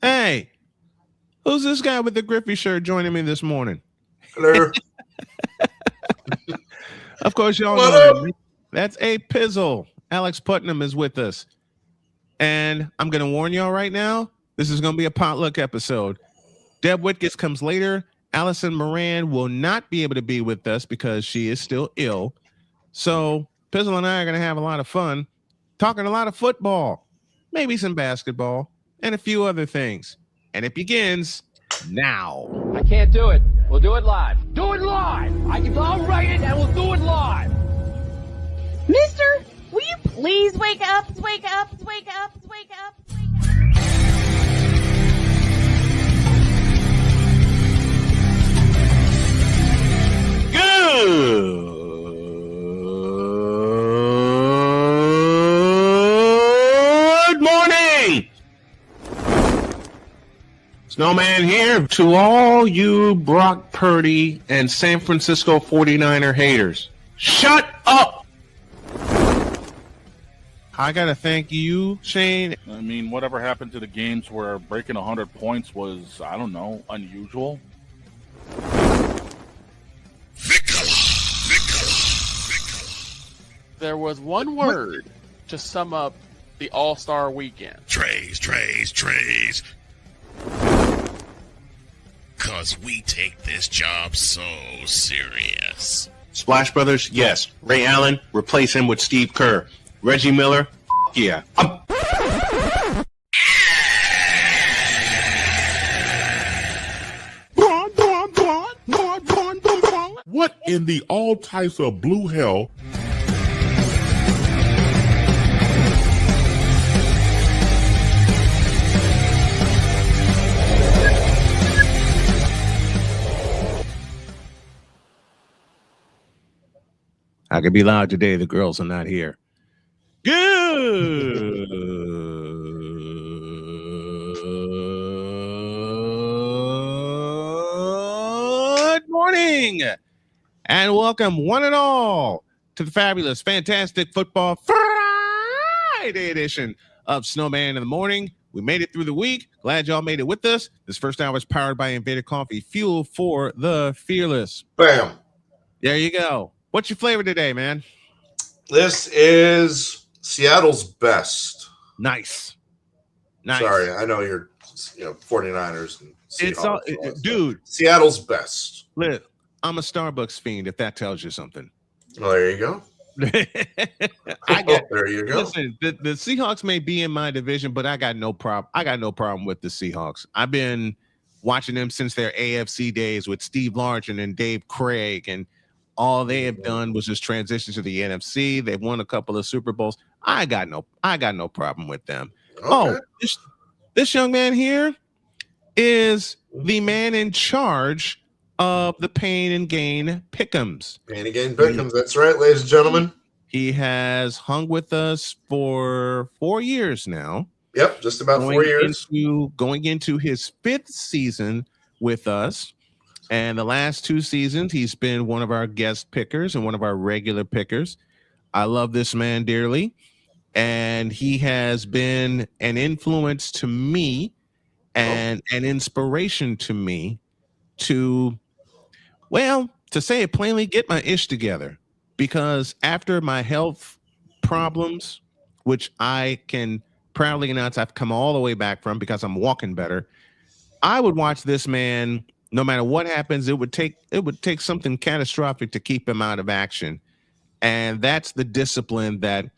Hey, who's this guy with the Griffey shirt joining me this morning? Hello. Of course, y'all know him. That's A Pizzle. Alex Putnam is with us. And I'm going to warn y'all right now, this is going to be a potluck episode. Deb Whitcas comes later. Alison Moran will not be able to be with us because she is still ill. So Pizzle and I are going to have a lot of fun talking a lot of football, maybe some basketball, and a few other things. And it begins now. I can't do it. We'll do it live. Do it live. I'll write it and we'll do it live. Mister, will you please wake up? Wake up, wake up, wake up, wake up. Good morning. Snowman here to all you Brock Purdy and San Francisco 49er haters. Shut up. I got to thank you, Shane. I mean, whatever happened to the games where breaking 100 points was, I don't know, unusual? There was one word to sum up the All-Star weekend. Trays. Cause we take this job so serious. Splash Brothers, yes. Ray Allen, replace him with Steve Kerr. Reggie Miller, yeah. What in the all types of blue hell? I could be loud today. The girls are not here. Good morning and welcome one and all to the fabulous, fantastic football Friday edition of Snowman in the Morning. We made it through the week. Glad y'all made it with us. This first hour is powered by Invader Coffee, fuel for the fearless. Bam. There you go. What's your flavor today, man? This is Seattle's best. Nice. Sorry, I know you're 49ers. And it's all, dude. Seattle's best. Look, I'm a Starbucks fiend, if that tells you something. Well, there you go. There you go. Listen, the Seahawks may be in my division, but I got no problem with the Seahawks. I've been watching them since their AFC days with Steve Largent and Dave Craig, and all they have done was just transition to the NFC. They've won a couple of Super Bowls. I got no problem with them. Okay. Oh, this young man here is the man in charge of the Pain and Gain Pick'ems. Pain and Gain Pick'ems. That's right, ladies and gentlemen. He has hung with us for 4 years now. Yep, just about 4 years. Going into his 5th season with us. And the last 2 seasons, he's been one of our guest pickers and one of our regular pickers. I love this man dearly. And he has been an influence to me and an inspiration to me to say it plainly, get my ish together. Because after my health problems, which I can proudly announce I've come all the way back from because I'm walking better, I would watch this man. No matter what happens, it would take something catastrophic to keep him out of action. And that's the discipline that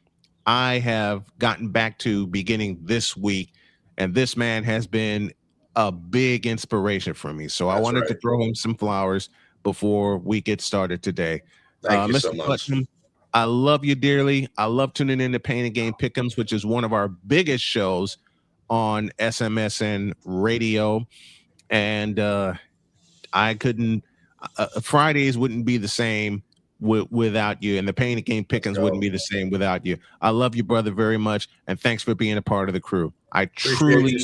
I have gotten back to beginning this week. And this man has been a big inspiration for me. So I wanted to throw him some flowers before we get started today. Thank you so much. Putnam, I love you dearly. I love tuning in to Pain and Gain Pick'ems, which is one of our biggest shows on SMSN radio. And I couldn't Fridays wouldn't be the same without you, and the Pain and Gain Pick'ems wouldn't be the same without you. I love you, brother, very much, and thanks for being a part of the crew. I truly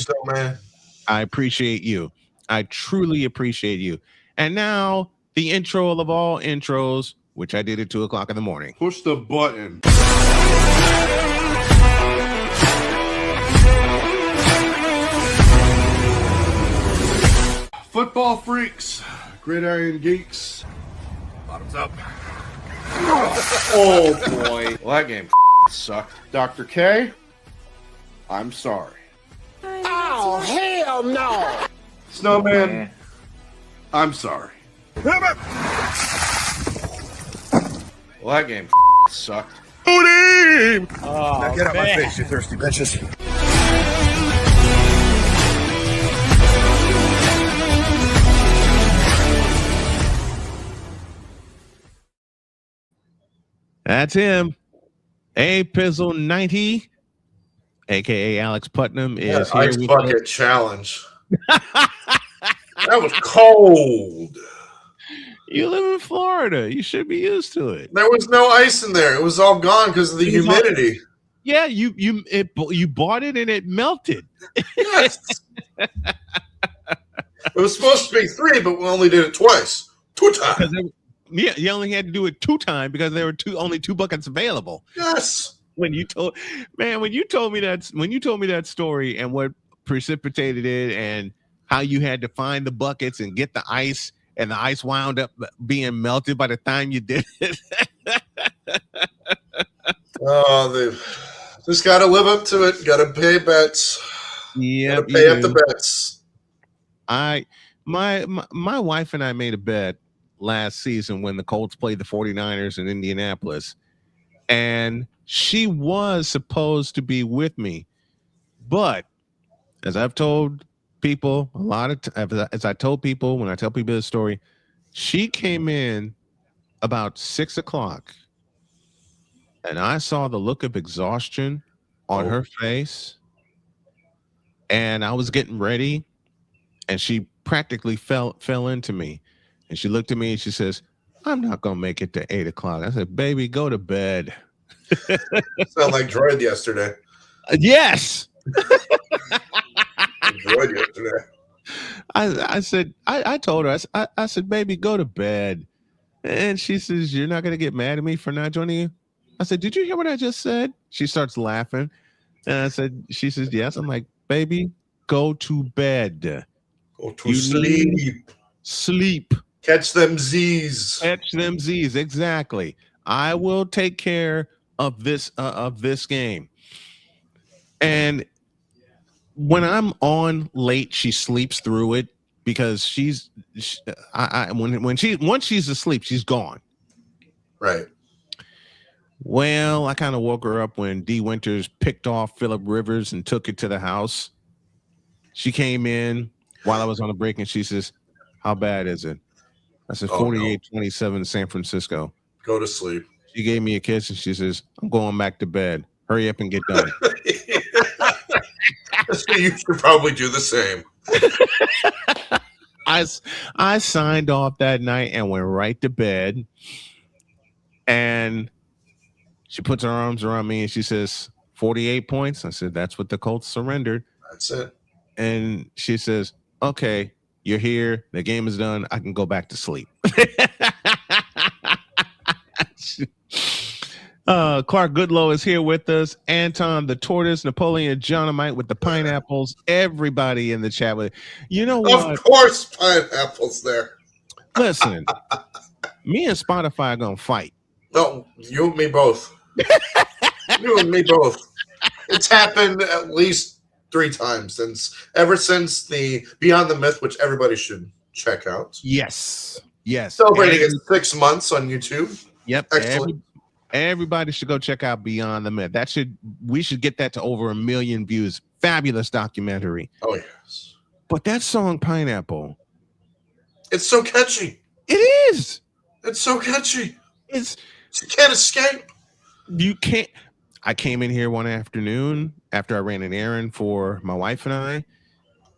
appreciate you. I truly appreciate you. And now the intro of all intros, which I did at 2:00 in the morning. Push the button. Football freaks, gridiron geeks. Bottoms up. Oh boy. Well, that game sucked. Dr. K, I'm sorry. Oh, hell no! Snowman, I'm sorry. Well, that game sucked. Now get out my face, you thirsty bitches. That's him. A Pizzle 90, aka Alex Putnam, is here. Ice bucket challenge. That was cold. You live in Florida. You should be used to it. There was no ice in there. It was all gone because of the humidity. Yeah, you bought it and it melted. Yes. It was supposed to be 3, but we only did it twice. 2 times. Yeah, you only had to do it 2 times because there were only 2 buckets available. Yes. When you told me that story and what precipitated it and how you had to find the buckets and get the ice and the ice wound up being melted by the time you did it. Oh, they just got to live up to it. Got to pay bets. Yeah, got to pay up the bets. My wife and I made a bet last season when the Colts played the 49ers in Indianapolis, and she was supposed to be with me, but as I've told people as I told people when I tell people this story, she came in about 6 o'clock, and I saw the look of exhaustion on her face, and I was getting ready, and she practically fell into me. And she looked at me and she says, "I'm not going to make it to 8 o'clock. I said, "Baby, go to bed." Sound like Droid yesterday. Yes. Droid yesterday. I said, I told her, I said, "Baby, go to bed." And she says, "You're not going to get mad at me for not joining you?" I said, "Did you hear what I just said?" She starts laughing. And she says, "Yes." I'm like, "Baby, go to bed. Go to sleep. Sleep. Catch them Z's. Catch them Z's. Exactly. I will take care of this game." And when I'm on late, she sleeps through it because once she's asleep, she's gone. Right. Well, I kind of woke her up when D. Winters picked off Phillip Rivers and took it to the house. She came in while I was on a break and she says, "How bad is it?" I said, 48-27 San Francisco. Go to sleep. She gave me a kiss and she says, "I'm going back to bed. Hurry up and get done." You should probably do the same. I signed off that night and went right to bed. And she puts her arms around me and she says, 48 points. I said, "That's what the Colts surrendered." That's it. And she says, "Okay, you're here. The game is done. I can go back to sleep." Clark Goodlow is here with us. Anton the Tortoise, Napoleon Johnamite with the pineapples. Everybody in the chat with you know what? Of course, pineapples there. Listen, me and Spotify are gonna fight. No, you and me both. You and me both. It's happened at least 3 times ever since the Beyond the Myth, which everybody should check out. Yes. Celebrating its 6 months on YouTube. Yep. Excellent. Everybody should go check out Beyond the Myth. We should get that to over 1 million views. Fabulous documentary. Oh yes. But that song Pineapple, it's so catchy. It is. It's so catchy. You can't escape. You can't. I came in here one afternoon after I ran an errand for my wife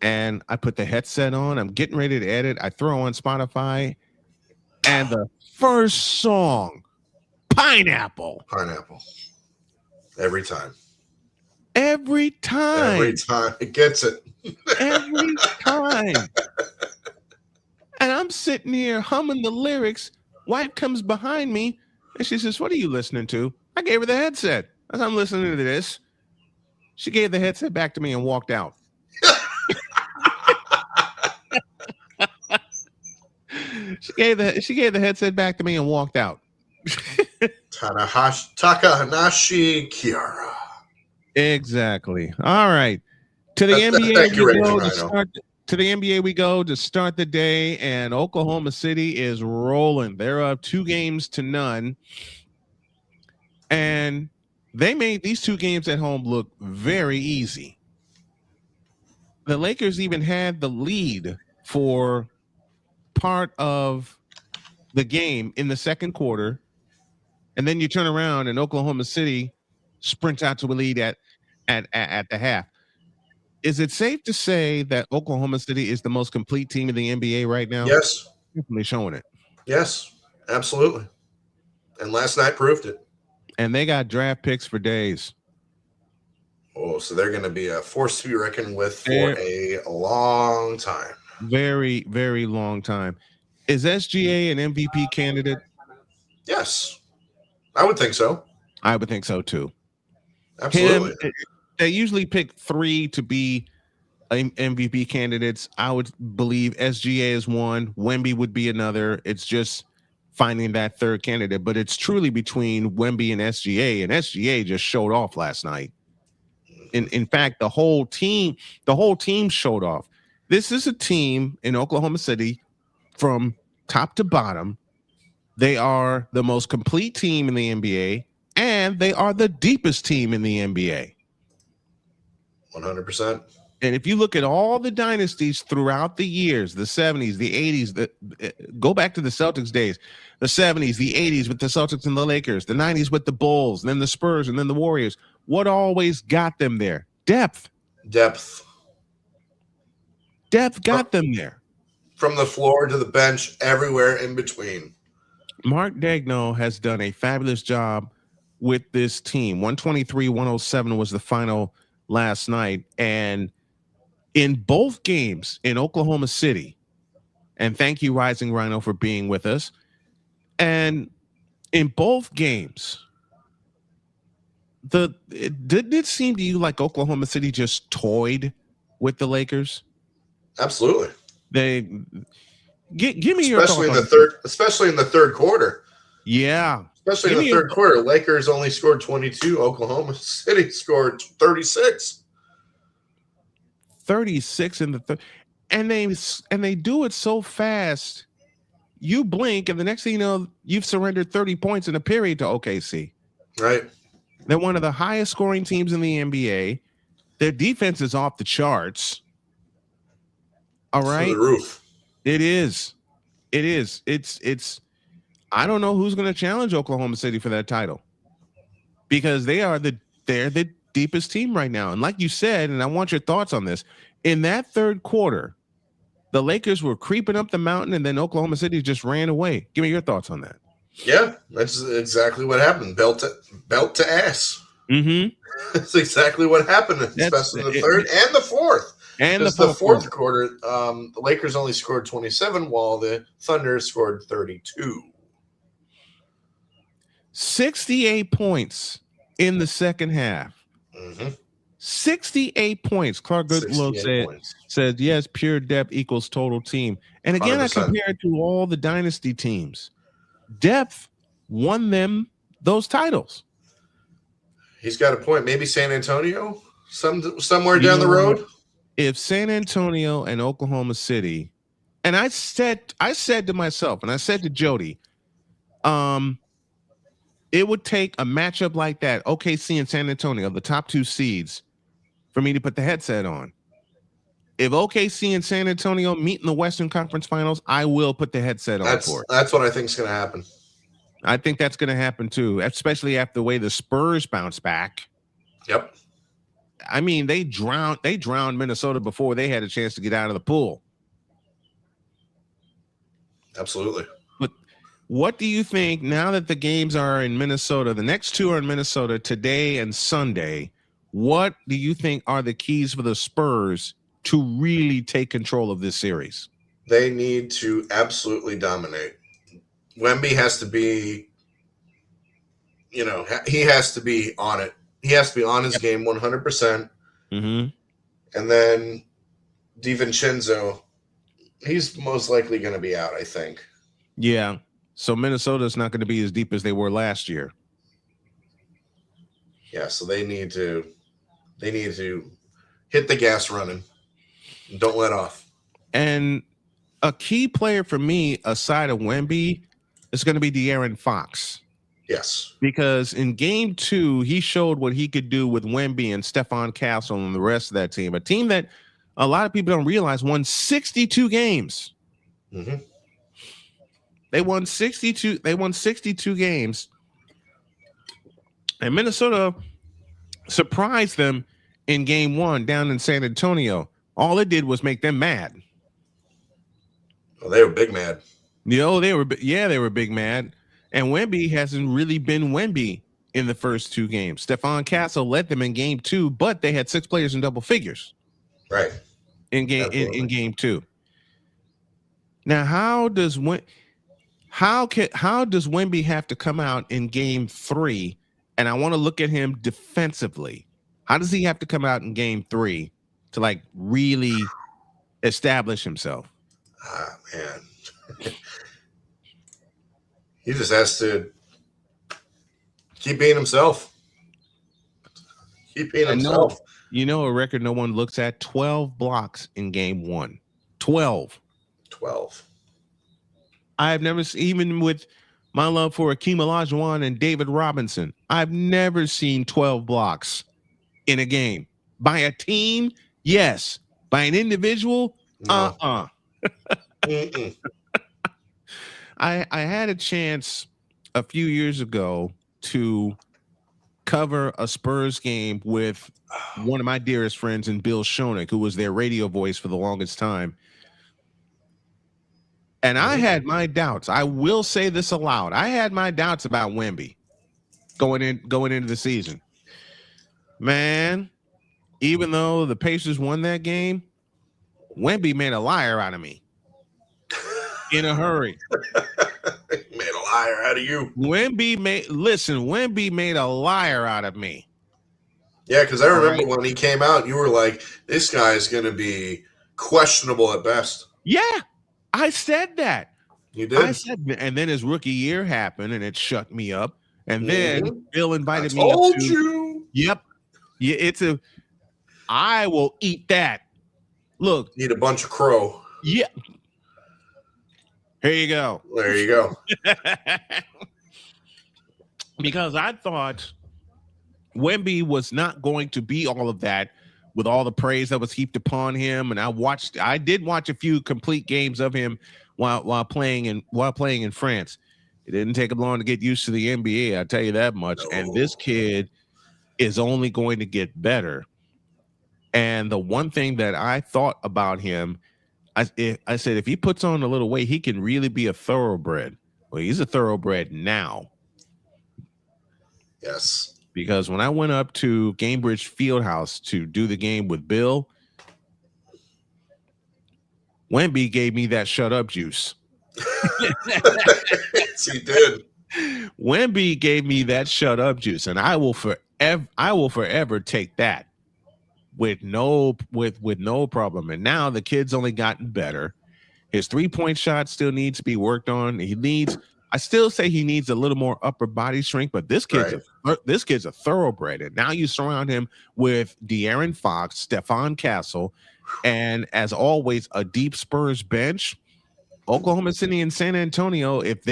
and I put the headset on. I'm getting ready to edit. I throw on Spotify, and the first song, Pineapple. Every time. It gets it. Every time. And I'm sitting here humming the lyrics. Wife comes behind me and she says, "What are you listening to?" I gave her the headset. As I'm listening to this, she gave the headset back to me and walked out. She gave the headset back to me and walked out. Takahanashi Kiara. Exactly. All right. To the NBA Thank you, we Raging go Rhino. to the NBA we go to start the day, and Oklahoma City is rolling. They're up 2-0. And they made these 2 games at home look very easy. The Lakers even had the lead for part of the game in the second quarter. And then you turn around and Oklahoma City sprints out to a lead at the half. Is it safe to say that Oklahoma City is the most complete team in the NBA right now? Yes. Definitely showing it. Yes, absolutely. And last night proved it. And they got draft picks for days. Oh, so they're going to be a force to be reckoned with for a long time. Very, very long time. Is SGA an MVP candidate? Yes. I would think so. I would think so too. Absolutely. They usually pick 3 to be MVP candidates. I would believe SGA is one. Wemby would be another. It's just finding that third candidate. But it's truly between Wemby and SGA just showed off last night. In fact, the whole team showed off. This is a team in Oklahoma City from top to bottom. They are the most complete team in the NBA, and they are the deepest team in the NBA. 100%. And if you look at all the dynasties throughout the years, the 70s, the 80s, go back to the Celtics days, the 70s, the 80s with the Celtics and the Lakers, the 90s with the Bulls, and then the Spurs, and then the Warriors. What always got them there? Depth got them there. From the floor to the bench, everywhere in between. Mark Daigneault has done a fabulous job with this team. 123-107 was the final last night. And in both games in Oklahoma City, and thank you, Rising Rhino, for being with us. And in both games, didn't it seem to you like Oklahoma City just toyed with the Lakers? Absolutely. They give me your especially in the third quarter. Yeah. Especially in the third quarter. Lakers only scored 22. Oklahoma City scored 36. 36 in the third. And they do it so fast. You blink, and the next thing you know, you've surrendered 30 points in a period to OKC. Right. They're one of the highest scoring teams in the NBA. Their defense is off the charts. All right. Through the roof. It is. It's I don't know who's going to challenge Oklahoma City for that title, because they're the deepest team right now. And like you said, and I want your thoughts on this, in that third quarter, the Lakers were creeping up the mountain, and then Oklahoma City just ran away. Give me your thoughts on that. Yeah, that's exactly what happened. Belt to ass. Mm-hmm. That's exactly what happened, especially in the third and the fourth. And the fourth quarter, the Lakers only scored 27, while the Thunder scored 32. 68 points in the second half. Mm-hmm. 68 points. Clark Goodlow said, yes, pure depth equals total team. And again, 100%. I compare it to all the dynasty teams. Depth won them those titles. He's got a point. Maybe San Antonio somewhere down the road. If San Antonio and Oklahoma City, and I said to myself, and I said to Jody, it would take a matchup like that, OKC and San Antonio, the top 2 seeds, for me to put the headset on. If OKC and San Antonio meet in the Western Conference Finals, I will put the headset on for it. That's what I think is going to happen. I think that's going to happen too, especially after the way the Spurs bounce back. Yep. I mean, they drowned Minnesota before they had a chance to get out of the pool. Absolutely. But what do you think now that the games are in Minnesota? The next 2 are in Minnesota today and Sunday. What do you think are the keys for the Spurs to really take control of this series? They need to absolutely dominate. Wemby has to be, he has to be on it. He has to be on his game 100%. Mm-hmm. And then DiVincenzo, he's most likely going to be out, I think. Yeah. So Minnesota's not going to be as deep as they were last year. Yeah, so they need to hit the gas running and don't let off. And a key player for me, aside of Wemby, is going to be De'Aaron Fox. Yes. Because in game 2, he showed what he could do with Wemby and Stephon Castle and the rest of that team. A team that a lot of people don't realize won 62 games. Mm-hmm. They won 62 games. And Minnesota surprised them in game 1 down in San Antonio. All it did was make them mad. Well, they were big mad. They were big mad. And Wemby hasn't really been Wemby in the first 2 games. Stephon Castle led them in game 2, but they had 6 players in double figures. Right. In game 2. Now, how does Wemby have to come out in game 3? And I want to look at him defensively. How does he have to come out in game 3 to like really establish himself? Ah, man. He just has to keep being himself. Keep being himself. You know a record no one looks at? 12 blocks in game 1. 12. I've never seen, even with my love for Akeem Olajuwon and David Robinson, I've never seen 12 blocks in a game. By a team, yes. By an individual, No. I had a chance a few years ago to cover a Spurs game with one of my dearest friends and Bill Schoenig, who was their radio voice for the longest time. And I had my doubts. I will say this aloud. I had my doubts about Wemby going into the season. Man, even though the Pacers won that game, Wemby made a liar out of me in a hurry. Made a liar out of you. Wemby made a liar out of me. Yeah, because I remember when he came out, you were like, this guy's going to be questionable at best. Yeah, I said that. You did? And then his rookie year happened, and it shut me up. And then Bill invited me up. Told you. Yep. Yeah, I will eat that. Look. Eat a bunch of crow. Yeah. Here you go. There you go. Because I thought Wemby was not going to be all of that with all the praise that was heaped upon him. And I did watch a few complete games of him while playing in France. It didn't take him long to get used to the NBA, I'll tell you that much. No. And this kid is only going to get better. And the one thing that I thought about him, I said, if he puts on a little weight, he can really be a thoroughbred. Well, he's a thoroughbred now. Yes. Because when I went up to Cambridge Fieldhouse to do the game with Bill, Wemby gave me that shut up juice. Yes, he did. Wemby gave me that shut up juice, and I will forever take that with no problem. And now the kid's only gotten better. His 3-point shot still needs to be worked on. I still say he needs a little more upper body strength, but this kid's a thoroughbred. And now you surround him with De'Aaron Fox, Stephon Castle, and as always, a deep Spurs bench. Oklahoma City and San Antonio, if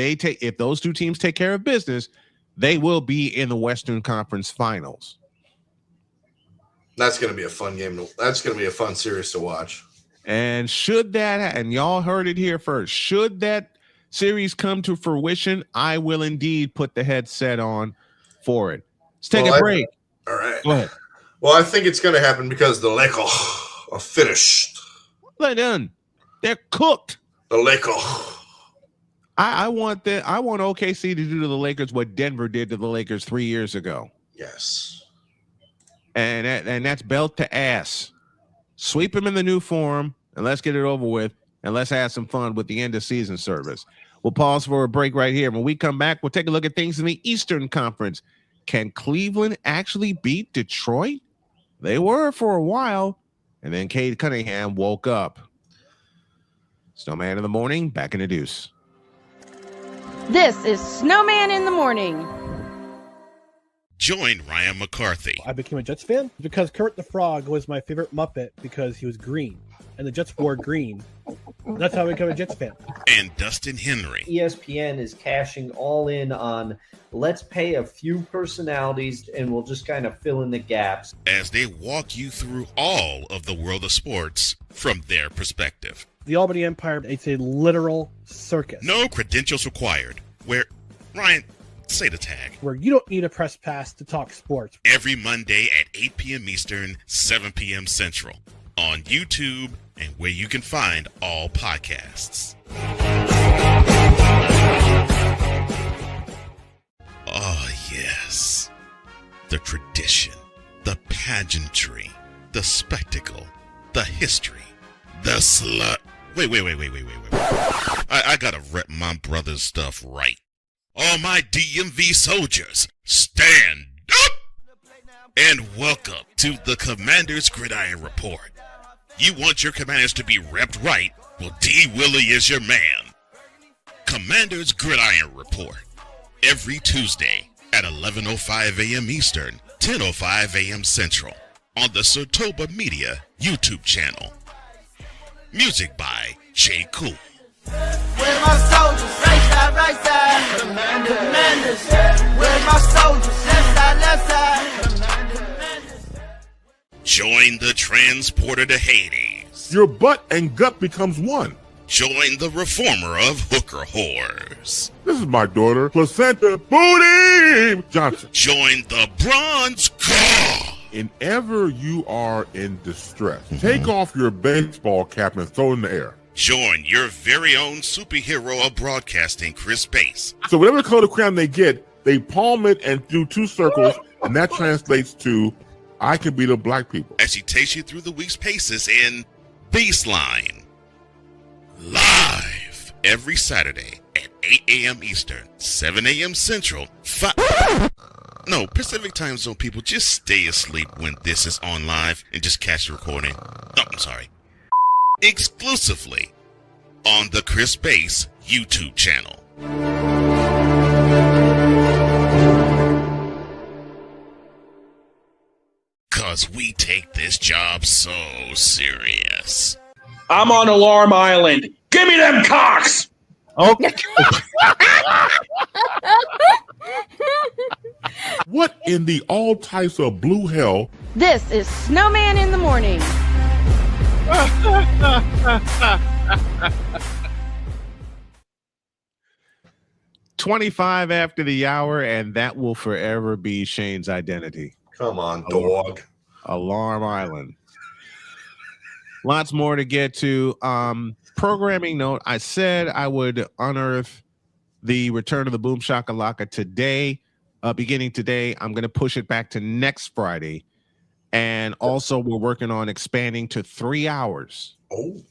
those two teams take care of business, they will be in the Western Conference Finals. That's going to be a fun game. That's going to be a fun series to watch. And and y'all heard it here first, should that series come to fruition, I will indeed put the headset on for it. Let's take a break. All right. Go ahead. Well, I think it's going to happen because the Lakers are finished. They're done. They're cooked. The Lakers. I want OKC to do to the Lakers what Denver did to the Lakers 3 years ago. Yes. And that's belt to ass. Sweep them in the new form, and let's get it over with, and let's have some fun with the end of season service. We'll pause for a break right here. When we come back, we'll take a look at things in the Eastern Conference. Can Cleveland actually beat Detroit? They were for a while, and then Cade Cunningham woke up. Snowman in the morning, back in the deuce. This is Snowman in the Morning. Join Ryan McCarthy I became a Jets fan because Kurt the Frog was my favorite Muppet because he was green, and the Jets wore green. That's how I became a Jets fan. and Dustin Henry ESPN is cashing all in on let's pay a few personalities and we'll just kind of fill in the gaps. as they walk you through all of the world of sports from their perspective. The Albany Empire, it's a literal circus. No credentials required. Where, Ryan, say the tag. Where you don't need a press pass to talk sports. Every Monday at 8 p.m. Eastern, 7 p.m. Central. On YouTube and where you can find all podcasts. Oh, yes. The tradition, the pageantry, the spectacle, the history, the slut. Wait. I gotta rep my brother's stuff right. All my DMV soldiers, stand up! And welcome to the Commander's Gridiron Report. You want your commanders to be repped right? Well, D. Willie is your man. Commander's Gridiron Report. Every Tuesday at 11:05 a.m. Eastern, 10:05 a.m. Central. On the Sotoba Media YouTube channel. Music by J. Cool. Where's my soldiers? Right side. Commanders. Where's my soldiers? Left side. Join the transporter to Hades. Your butt and gut becomes one. Join the reformer of hooker whores. This is my daughter, Placenta Booty Johnson. Join the bronze car. Whenever you are in distress, take off your baseball cap and throw it in the air. Join your very own superhero of broadcasting, Chris Bass. So whatever color crayon they get, they palm it and do two circles, and that translates to, I can be the black people. As he takes you through the week's paces in Baseline. Live every Saturday at 8 a.m. Eastern, 7 a.m. Central, No, Pacific Time Zone people, just stay asleep when this is on live and just catch the recording. Oh, I'm sorry. Exclusively on the Chris Bass YouTube channel. Cause we take this job so serious. I'm on Alarm Island. Give me them cocks! Okay. What in the all types of blue hell? This is Snowman in the Morning. 25 after the hour, and that will forever be Shane's identity. Come on, dog. Alarm Island. Lots more to get to. Programming note, I said I would unearth the return of the Boom Shakalaka today, beginning today. I'm going to push it back to next Friday. And also, we're working on expanding to 3 hours. Oh.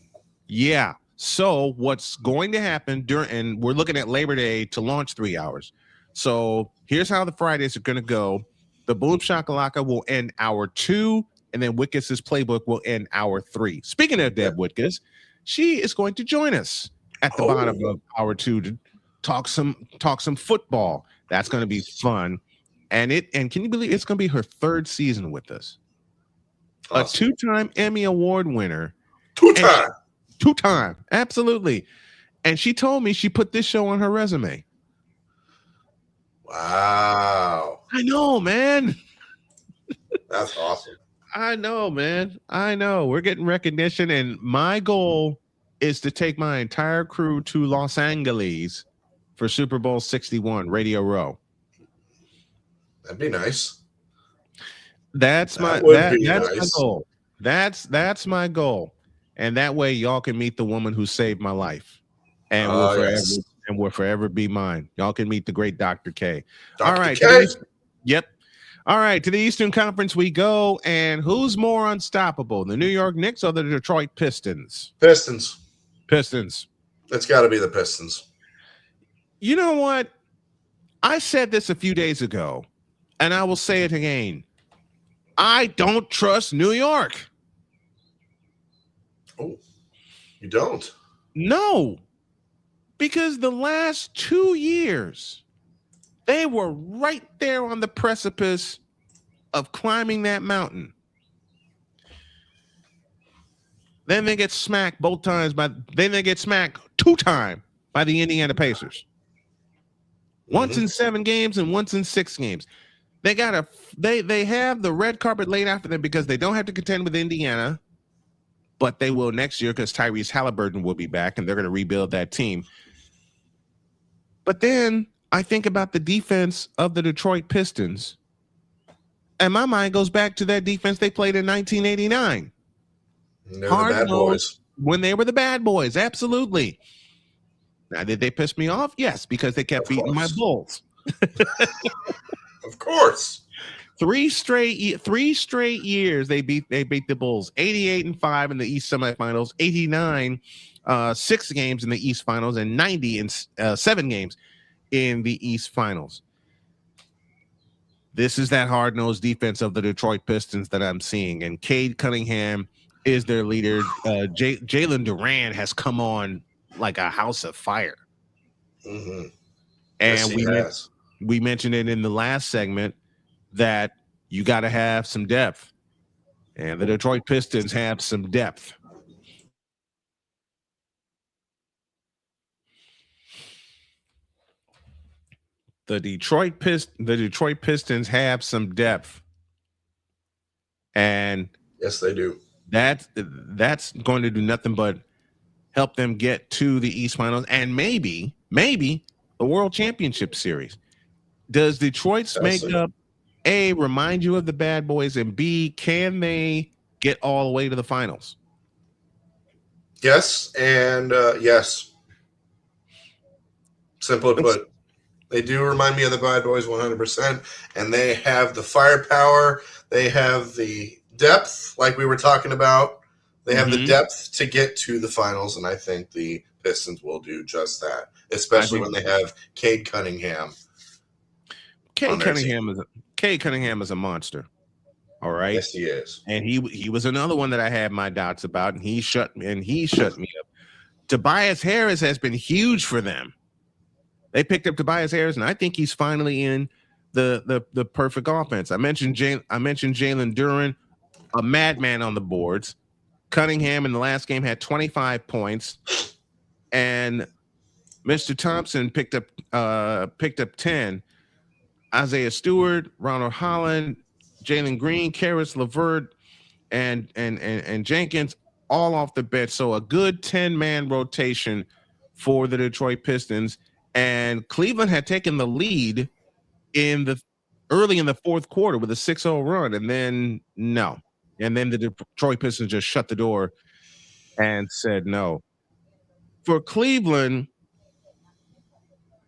Yeah. So what's going to happen and we're looking at Labor Day to launch 3 hours. So here's how the Fridays are going to go. The Boom Shakalaka will end hour 2, and then Whitcas' playbook will end hour 3. Speaking of Deb Whitcas, she is going to join us at the bottom of hour 2 to talk some football. That's going to be fun. And can you believe it's going to be her 3rd season with us? Awesome. A 2-time Emmy Award winner. 2-time. 2-time. Absolutely. And she told me she put this show on her resume. Wow. I know, man. That's awesome. I know, man. I know. We're getting recognition, and my goal is to take my entire crew to Los Angeles for Super Bowl 61, Radio Row. That'd be nice. That's my goal. That's my goal. And that way y'all can meet the woman who saved my life. And will forever be mine. Y'all can meet the great Dr. K. Dr. All right. K. Yep. All right, to the Eastern Conference we go, and who's more unstoppable, the New York Knicks or the Detroit Pistons? Pistons. It's got to be the Pistons. You know what? I said this a few days ago, and I will say it again. I don't trust New York. Oh, you don't? No. Because the last 2 years, they were right there on the precipice of climbing that mountain. Then they get smacked both times then they get smacked 2 times by the Indiana Pacers. Once in 7 games and once in 6 games. They have the red carpet laid out for them because they don't have to contend with Indiana, but they will next year because Tyrese Halliburton will be back and they're going to rebuild that team. But then I think about the defense of the Detroit Pistons, and my mind goes back to that defense they played in 1989. They're the bad boys. When they were the bad boys, absolutely. Now, did they piss me off? Yes, because they kept beating my Bulls. Of course. 3 straight years they beat the Bulls. 88-5 in the East semifinals, 89 6 games in the East finals, and 90 in 7 games in the East finals. This is that hard-nosed defense of the Detroit Pistons that I'm seeing, and Cade Cunningham is their leader. Jalen Duran has come on like a house of fire. Mm-hmm. And Yes, we mentioned it in the last segment that you got to have some depth, and the Detroit Pistons have some depth. The Detroit Pistons have some depth, and yes, they do. That's going to do nothing but help them get to the East Finals and maybe the World Championship Series. Does Detroit's makeup A, remind you of the bad boys, and B, can they get all the way to the finals? Yes, and yes. Simply put, they do remind me of the bad boys 100%, and they have the firepower. They have the depth, like we were talking about. They have the depth to get to the finals, and I think the Pistons will do just that, especially when they have Cade Cunningham. Cade Cunningham is a monster. All right. Yes, he is. And he was another one that I had my doubts about, and he shut me up. Tobias Harris has been huge for them. They picked up Tobias Harris, and I think he's finally in the perfect offense. I mentioned Jalen Duran, a madman on the boards. Cunningham in the last game had 25 points, and Mr. Thompson picked up 10. Isaiah Stewart, Ronald Holland, Jalen Green, Karis LeVert, and Jenkins all off the bench. So a good 10-man rotation for the Detroit Pistons. And Cleveland had taken the lead early in the fourth quarter with a 6-0 run, and then no. And then the Detroit Pistons just shut the door and said no. For Cleveland,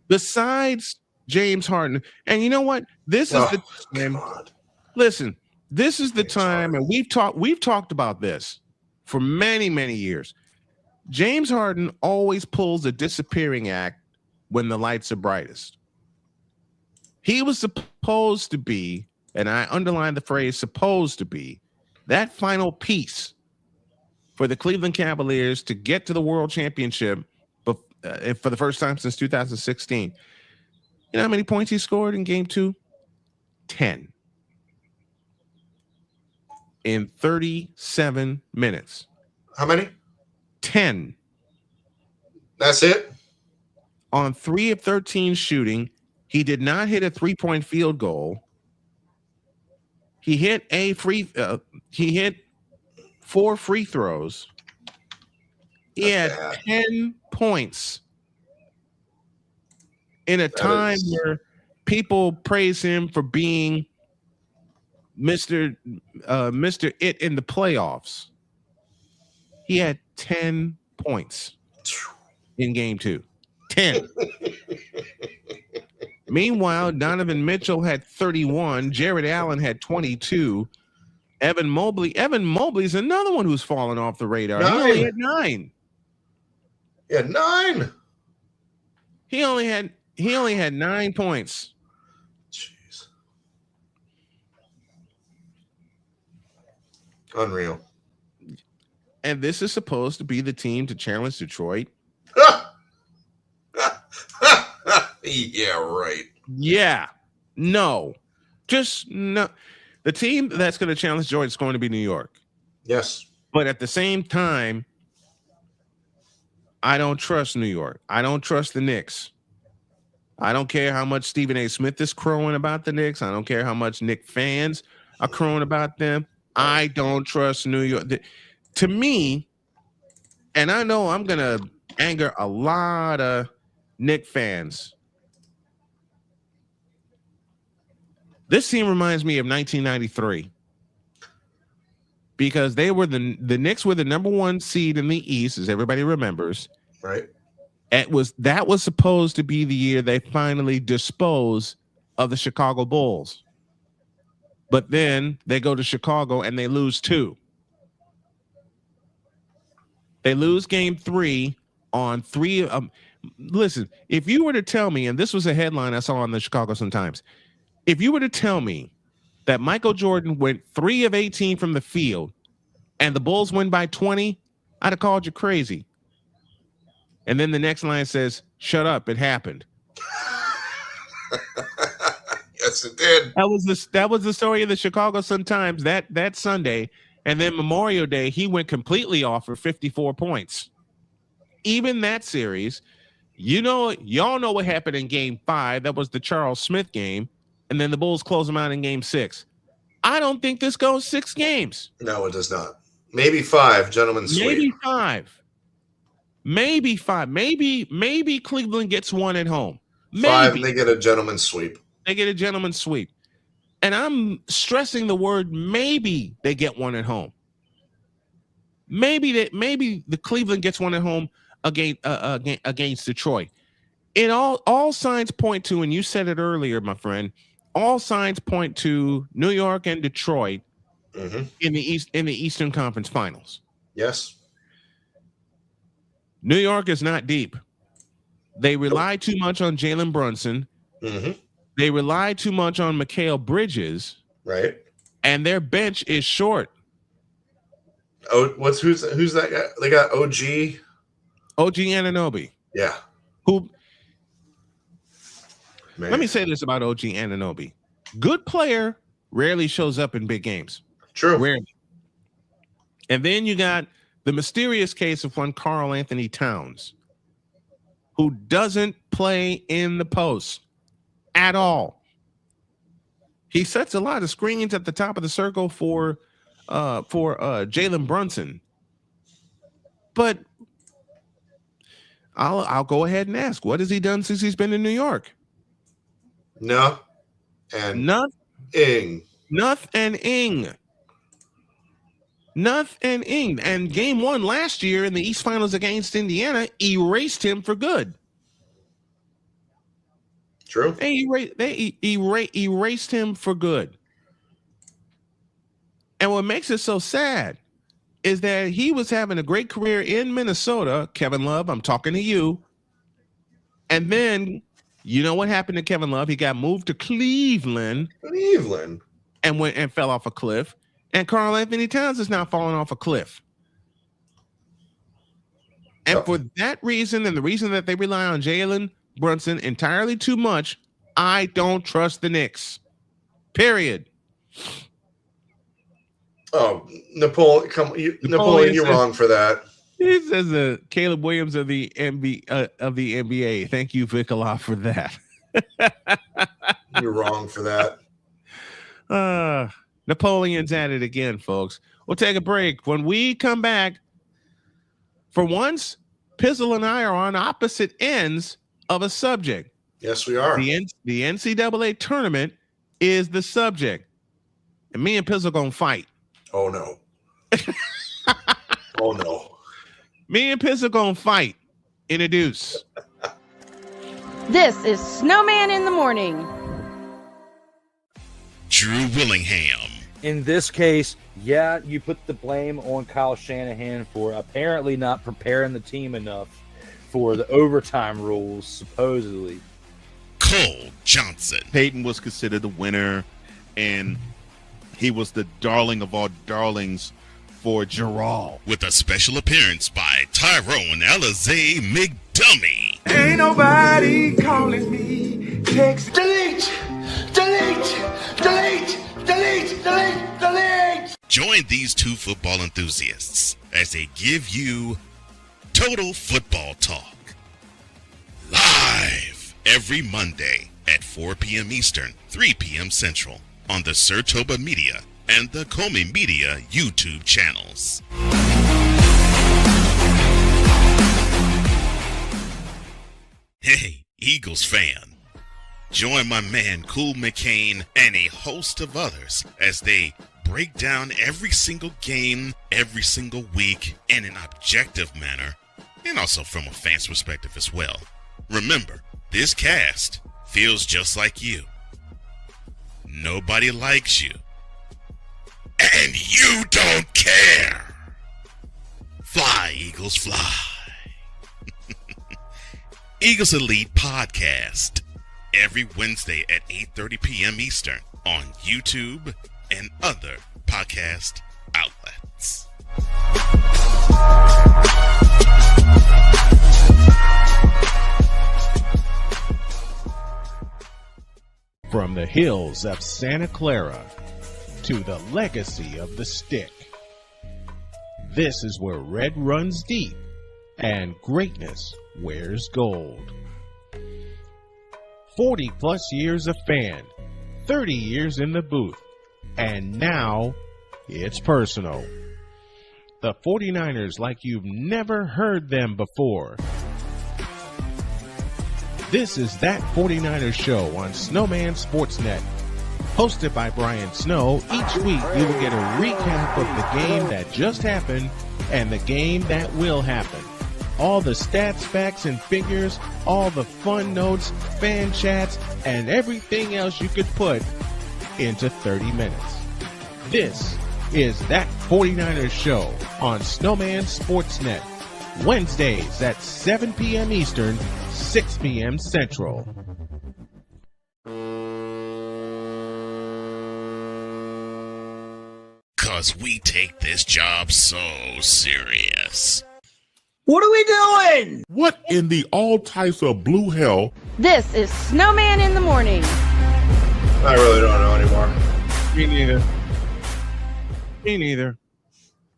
besides James Harden, and you know what? This is the time. Listen, this is the time, and we've talked about this for many, many years. James Harden always pulls a disappearing act when the lights are brightest. He was supposed to be, and I underline the phrase supposed to be, that final piece for the Cleveland Cavaliers to get to the World Championship for the first time since 2016. You know how many points he scored in game 2? 10. In 37 minutes. How many? 10. That's it? On 3 of 13 shooting, he did not hit a 3-point field goal. He hit he hit 4 free throws. He had 10 points in a time where people praise him for being Mr. It in the playoffs. He had 10 points in game 2. 10. Meanwhile, Donovan Mitchell had 31. Jared Allen had 22. Evan Mobley's another one who's fallen off the radar. 9. He only had 9. Yeah, 9. He only had 9 points. Jeez. Unreal. And this is supposed to be the team to challenge Detroit. Yeah, right. Yeah. No. Just no. The team that's going to challenge Jordan is going to be New York. Yes. But at the same time, I don't trust New York. I don't trust the Knicks. I don't care how much Stephen A. Smith is crowing about the Knicks. I don't care how much Knick fans are crowing about them. I don't trust New York. To me, and I know I'm going to anger a lot of Knick fans. This team reminds me of 1993 because they were the Knicks were the number 1 seed in the East, as everybody remembers. Right. That was supposed to be the year they finally dispose of the Chicago Bulls. But then they go to Chicago and they lose 2. They lose game 3 on 3. Listen, if you were to tell me, and this was a headline I saw on the Chicago Sun-Times, if you were to tell me that Michael Jordan went 3 of 18 from the field and the Bulls win by 20, I'd have called you crazy. And then the next line says, "Shut up, it happened." Yes, it did. That was the story of the Chicago Sun-Times that Sunday. And then Memorial Day, he went completely off for 54 points. Even that series, y'all know what happened in game 5. That was the Charles Smith game. And then the Bulls close them out in game 6. I don't think this goes 6 games. No, it does not. Maybe 5, gentlemen. Maybe 5. Maybe 5. Maybe Cleveland gets 1 at home. Maybe. 5, and they get a gentleman's sweep. They get a gentleman's sweep. And I'm stressing the word maybe they get 1 at home. Maybe the Cleveland gets 1 at home against Detroit. It all signs point to, and you said it earlier, my friend, all signs point to New York and Detroit in the Eastern Conference Finals. Yes. New York is not deep. They rely too much on Jalen Brunson. They rely too much on Mikal Bridges. Right. And their bench is short. Oh, who's that guy? They got OG Anunoby. Yeah. Who? Man. Let me say this about OG Anunoby. Good player, rarely shows up in big games. True. Rarely. And then you got the mysterious case of one Karl Anthony Towns, who doesn't play in the post at all. He sets a lot of screens at the top of the circle for Jalen Brunson. But I'll go ahead and ask, what has he done since he's been in New York? Nothing. And game 1 last year in the East Finals against Indiana erased him for good. True. They erased him for good. And what makes it so sad is that he was having a great career in Minnesota. Kevin Love, I'm talking to you. And then you know what happened to Kevin Love? He got moved to Cleveland. And went and fell off a cliff. And Karl Anthony Towns is now falling off a cliff. And for that reason, and the reason that they rely on Jalen Brunson entirely too much, I don't trust the Knicks. Period. Oh, Napoleon, you're wrong for that. He says the Caleb Williams of the NBA. Thank you, Vicola, for that. You're wrong for that. Napoleon's at it again, folks. We'll take a break. When we come back, for once, Pizzle and I are on opposite ends of a subject. Yes, we are. The NCAA tournament is the subject. And me and Pizzle gonna fight. Oh, no. Oh, no. Me and Pizzle gonna fight in a deuce. This is Snowman in the Morning. Drew Willingham. In this case, yeah, you put the blame on Kyle Shanahan for apparently not preparing the team enough for the overtime rules, supposedly. Cole Johnson. Peyton was considered the winner, and he was the darling of all darlings for Gerald. With a special appearance by Tyrone Alizé McDummy. Ain't nobody calling me. kicks. Delete! Delete! Delete! Delete! Delete! Delete! Join these two football enthusiasts as they give you Total Football Talk. Live every Monday at 4 p.m. Eastern, 3 p.m. Central on the Sertoba Media and the Comey Media YouTube channels. Hey, Eagles fan. Join my man Cool McCain and a host of others as they break down every single game, every single week in an objective manner, and also from a fan's perspective as well. Remember, this cast feels just like you. Nobody likes you. And you don't care. Fly, Eagles, fly. Eagles Elite Podcast. Every Wednesday at 8:30 p.m. Eastern on YouTube and other podcast outlets. From the hills of Santa Clara to the legacy of the stick, this is where red runs deep and greatness wears gold. 40 plus years of fan, 30 years in the booth, and now it's personal. The 49ers like you've never heard them before. This is That 49ers Show on Snowman Sportsnet. Hosted by Brian Snow, each week you will get a recap of the game that just happened and the game that will happen. All the stats, facts, and figures, all the fun notes, fan chats, and everything else you could put into 30 minutes. This is That 49ers Show on Snowman Sportsnet. Wednesdays at 7 p.m. Eastern, 6 p.m. Central. Cause we take this job so serious. What are we doing? What in the all types of blue hell? This is Snowman in the Morning. I really don't know anymore. Me neither. Me neither.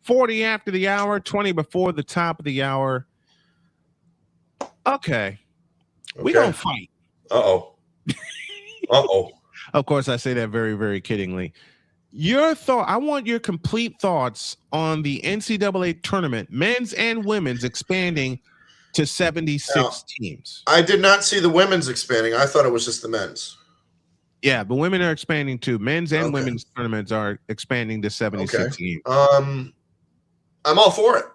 40 after the hour, 20 before the top of the hour. Okay. We don't fight. Uh-oh. Uh-oh. Of course, I say that very, very kiddingly. Your thought, I want your complete thoughts on the NCAA tournament, men's and women's, expanding to 76 teams. I did not see the women's expanding. I thought it was just the men's. Yeah, but women are expanding too. Men's and women's tournaments are expanding to 76 teams. I'm all for it.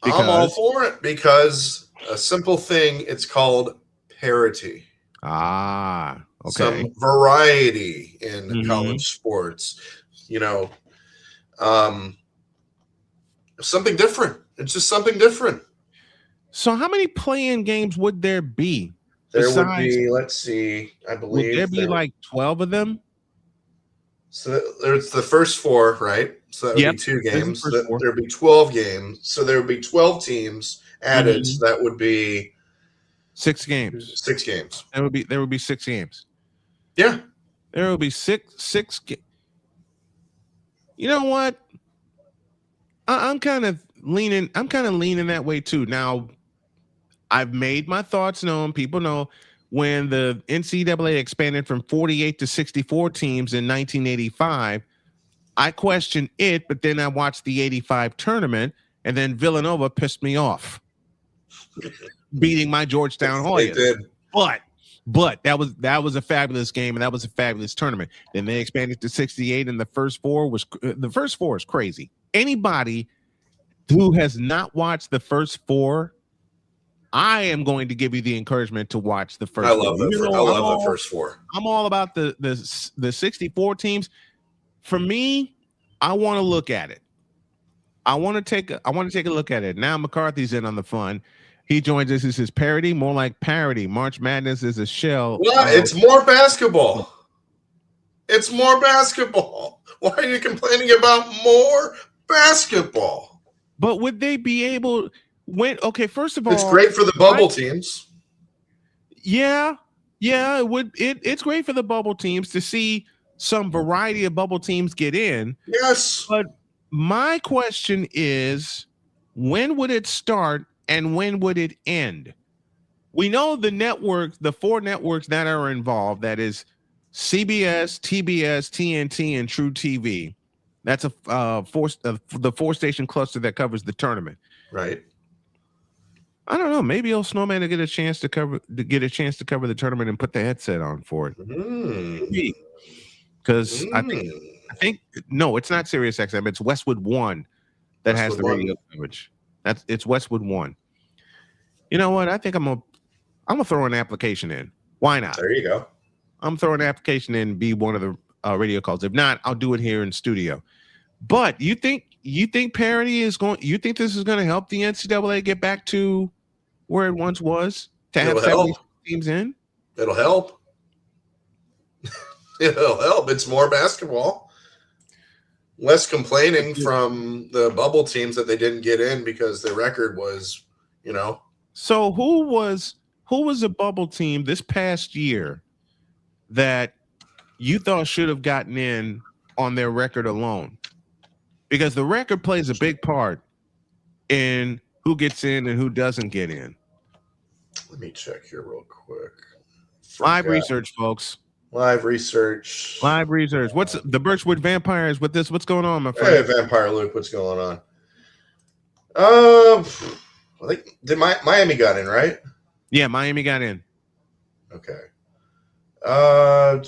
I'm all for it because a simple thing, it's called parity. Ah, okay. Some variety in college sports, you know, something different. It's just something different. So how many play-in games would there be? There would be, let's see, I believe. Would there be like 12 of them? So there's the first four, right? So that would be 2 games. There'd be 12 games. So there would be 12 teams added. So that would be 6 games. 6 games. There would be 6 games. Yeah. There will be six. You know what? I'm kind of leaning that way too. Now, I've made my thoughts known. People know when the NCAA expanded from 48 to 64 teams in 1985. I questioned it, but then I watched the 85 tournament, and then Villanova pissed me off, beating my Georgetown Hoyas. They did. But that was a fabulous game, and that was a fabulous tournament. Then they expanded to 68, and the first four is crazy. Anybody who has not watched the first 4, I am going to give you the encouragement to watch the first. I love that. I love the first 4. I'm all about the 64 teams. For me, I want to look at it. I want to take a look at it. Now McCarthy's in on the fun. He joins us. This is parody, more like parody. March Madness is a shell. Well, it's more basketball. It's more basketball. Why are you complaining about more basketball? But would they be able? Okay, first of all, it's great for the bubble teams. Yeah, Yeah, it would. It's great for the bubble teams to see some variety of bubble teams get in. Yes. But my question is, when would it start and when would it end? We know the networks, the 4 networks that are involved, that is CBS, TBS, TNT, and True TV. That's the 4-station cluster that covers the tournament. Right. I don't know. Maybe old Snowman will get a chance to cover the tournament and put the headset on for it. Because I think no, it's not Sirius XM. It's Westwood One that has the radio coverage. It's Westwood One. You know what? I think I'm gonna throw an application in. Why not? There you go. I'm throwing an application in and be one of the radio calls. If not, I'll do it here in studio. But you think parity is going? You think this is going to help the NCAA get back to where it once was to have 70 teams in? It'll help. It'll help. It's more basketball. Less complaining from the bubble teams that they didn't get in because their record was, So who was a bubble team this past year that you thought should have gotten in on their record alone? Because the record plays a big part in who gets in and who doesn't get in. Let me check here real quick. Live research, folks. Live research. What's the Birchwood Vampires with this? What's going on, my friend? Hey, Vampire Luke, what's going on? I think Miami got in, right? Yeah, Miami got in. Okay. I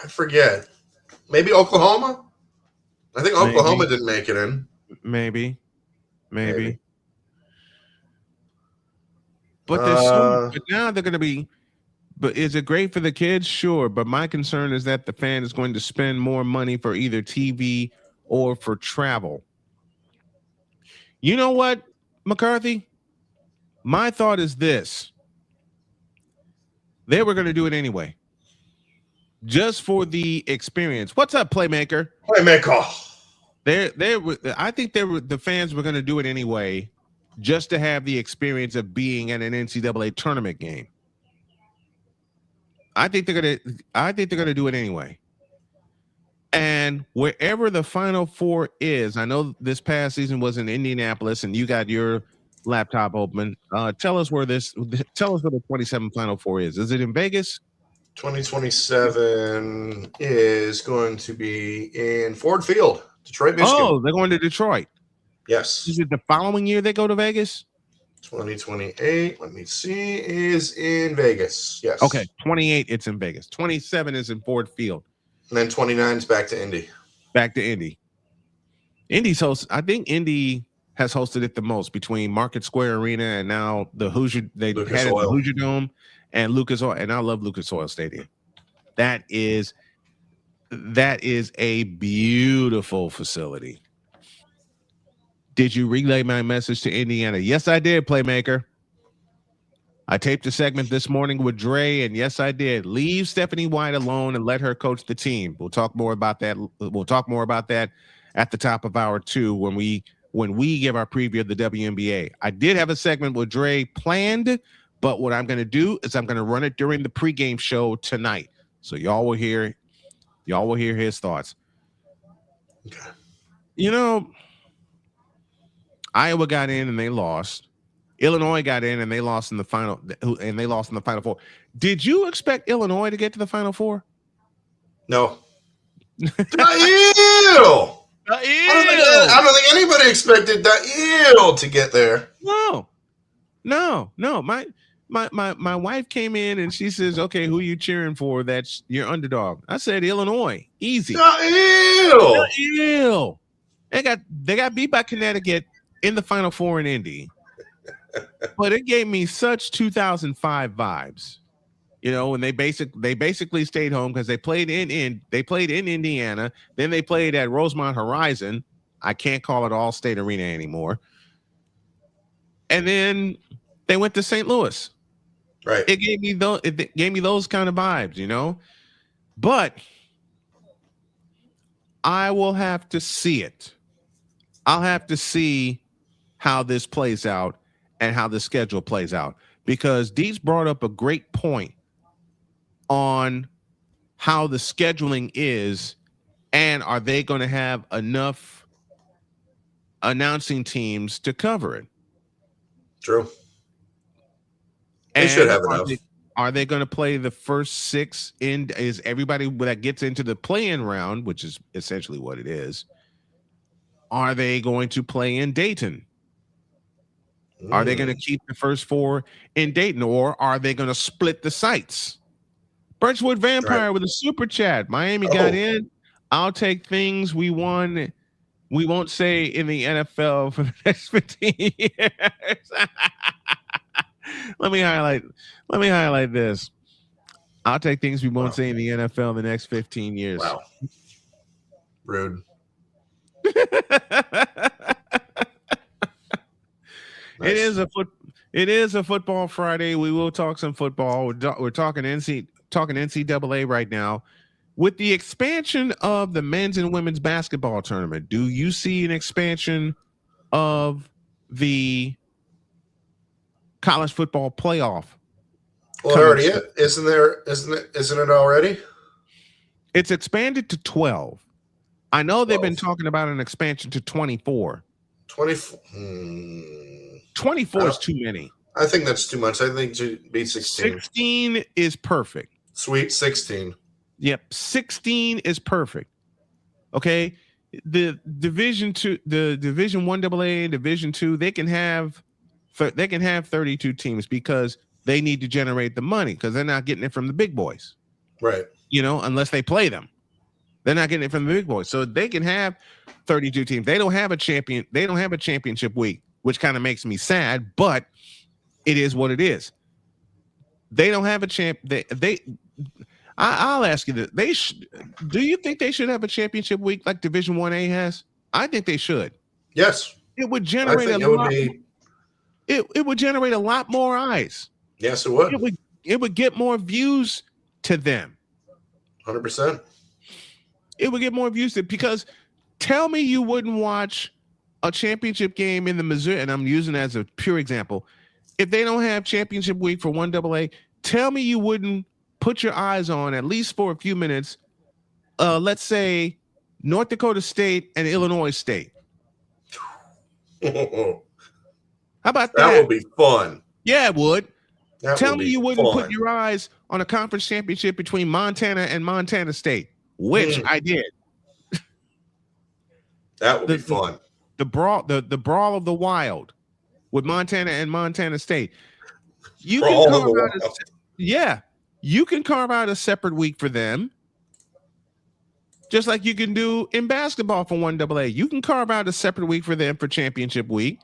forget. Maybe Oklahoma? I think Oklahoma didn't make it in. Maybe. But but now they're going to be. But is it great for the kids? Sure. But my concern is that the fan is going to spend more money for either TV or for travel. You know what, McCarthy? My thought is this. They were going to do it anyway. Just for the experience. What's up, Playmaker? I think the fans were going to do it anyway, just to have the experience of being at an NCAA tournament game. I think they're gonna do it anyway. And wherever the Final Four is, I know this past season was in Indianapolis, and you got your laptop open. Tell us where the 27 Final Four is. Is it in Vegas? 2027 is going to be in Ford Field, Detroit, Michigan. Oh, they're going to Detroit. Yes. Is it the following year they go to Vegas? 2028, let me see, is in Vegas. Yes. Okay, 28, it's in Vegas. 27 is in Ford Field. And then 29 is back to Indy. Indy's host. I think Indy has hosted it the most between Market Square Arena and now the Hoosier. They had it the Hoosier Dome and Lucas Oil, and I love Lucas Oil Stadium. That is a beautiful facility. Did you relay my message to Indiana? Yes, I did, Playmaker. I taped a segment this morning with Dray, and yes, I did. Leave Stephanie White alone and let her coach the team. We'll talk more about that. We'll talk more about that at the top of hour 2 when we give our preview of the WNBA. I did have a segment with Dray planned, but what I'm going to do is I'm going to run it during the pregame show tonight, so y'all will hear his thoughts. Okay. Iowa got in and they lost. Illinois got in and they lost in the final. Four. Did you expect Illinois to get to the Final Four? No. I don't think anybody expected that to get there. No. My wife came in and she says, "Okay, who are you cheering for? That's your underdog." I said Illinois, easy. They got beat by Connecticut in the Final Four in Indy. But it gave me such 2005 vibes, when they basically stayed home because they played in Indiana, then they played at Rosemont Horizon. I can't call it All-State Arena anymore. And then they went to St. Louis. Right. It gave me those kind of vibes, But I will have to see it. I'll have to see how this plays out and how the schedule plays out, because Deets brought up a great point on how the scheduling is, and are they going to have enough announcing teams to cover it? True. They should have enough. Are they going to play the first 6 in? Is everybody that gets into the play-in round, which is essentially what it is, are they going to play in Dayton? Are they going to keep the first 4 in Dayton, or are they going to split the sites? Birchwood Vampire with a super chat. Miami got in. I'll take things we won. We won't say in the NFL for the next 15 years. Let me highlight this. I'll take things we won't say in the NFL in the next 15 years. Wow. Rude. Nice. It is a football Friday. We will talk some football. We're talking NCAA right now. With the expansion of the men's and women's basketball tournament, do you see an expansion of the college football playoff? Well, already isn't it already? It's expanded to 12. I know they've been talking about an expansion to 24. 24 is too many. I think that's too much. I think it should be 16. 16 is perfect. Sweet 16. Yep, 16 is perfect. Okay, the Division 2, the Division 1 AA and Division 2, they can have 32 teams because they need to generate the money because they're not getting it from the big boys. Right. You know, unless they play them. They're not getting it from the big boys. So they can have 32 teams. They don't have a champion. They don't have a championship week, which kind of makes me sad, but it is what it is. They don't have a champ. I'll ask you this. Do you think they should have a championship week like Division 1A has? I think they should. Yes. It would generate it would generate a lot more eyes. Yes, it would. It would get more views to them. 100%. It would get more views because tell me you wouldn't watch a championship game in the Missouri, and I'm using it as a pure example. If they don't have championship week for 1AA, tell me you wouldn't put your eyes on, at least for a few minutes, let's say North Dakota State and Illinois State. How about that? That would be fun. Yeah, it would. Tell me you wouldn't fun. put your eyes on a conference championship between Montana and Montana State, which I did. That would be fun. The brawl of the wild with Montana and Montana State. You can carve out a separate week for them. Just like you can do in basketball for 1AA. You can carve out a separate week for them for championship week.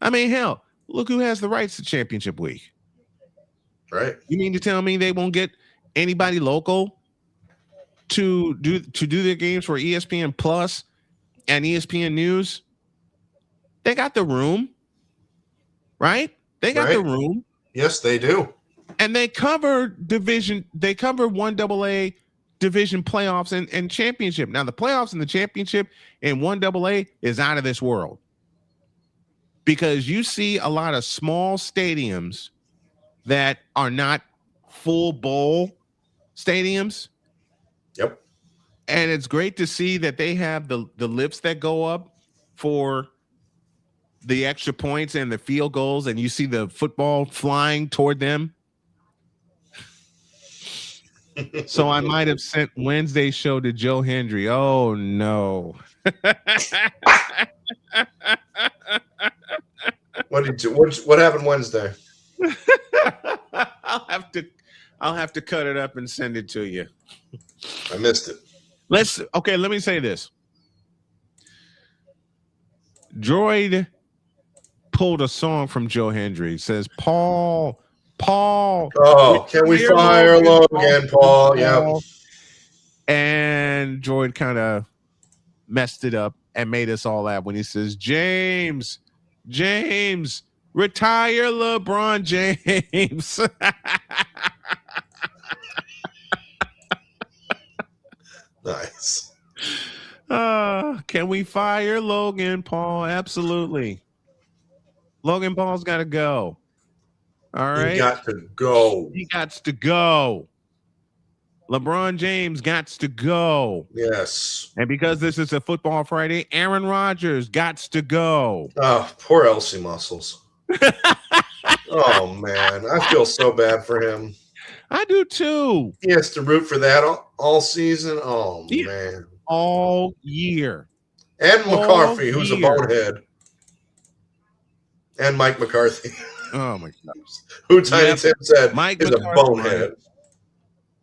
I mean, hell, look who has the rights to championship week. Right. You mean to tell me they won't get anybody local to do their games for ESPN Plus and ESPN News? They got the room, right? They got the room. Yes, they do. And they cover 1AA division playoffs and championship. Now, the playoffs and the championship in 1AA is out of this world because you see a lot of small stadiums that are not full bowl stadiums. Yep. And it's great to see that they have the lifts that go up for the extra points and the field goals, and you see the football flying toward them. So I might have sent Wednesday's show to Joe Hendry. Oh no. What did you what happened Wednesday? I'll have to cut it up and send it to you. I missed it. Let me say this. Droid pulled a song from Joe Hendry. It says, Paul. Oh, can we fire Logan, Paul? Yeah. And Droid kind of messed it up and made us all laugh when he says, James, retire LeBron James. Nice. Can we fire Logan Paul? Absolutely. Logan Paul's got to go. All right. He got to go. He got to go. LeBron James got to go. Yes. And because this is a Football Friday, Aaron Rodgers got to go. Oh, poor Elsie Muscles. Oh, man. I feel so bad for him. I do too. He has to root for that all season. Oh, man. All year. And McCarthy, who's a bonehead. And Mike McCarthy. Oh, my God. Who Tiny Tim said Mike is McCarthy, a bonehead.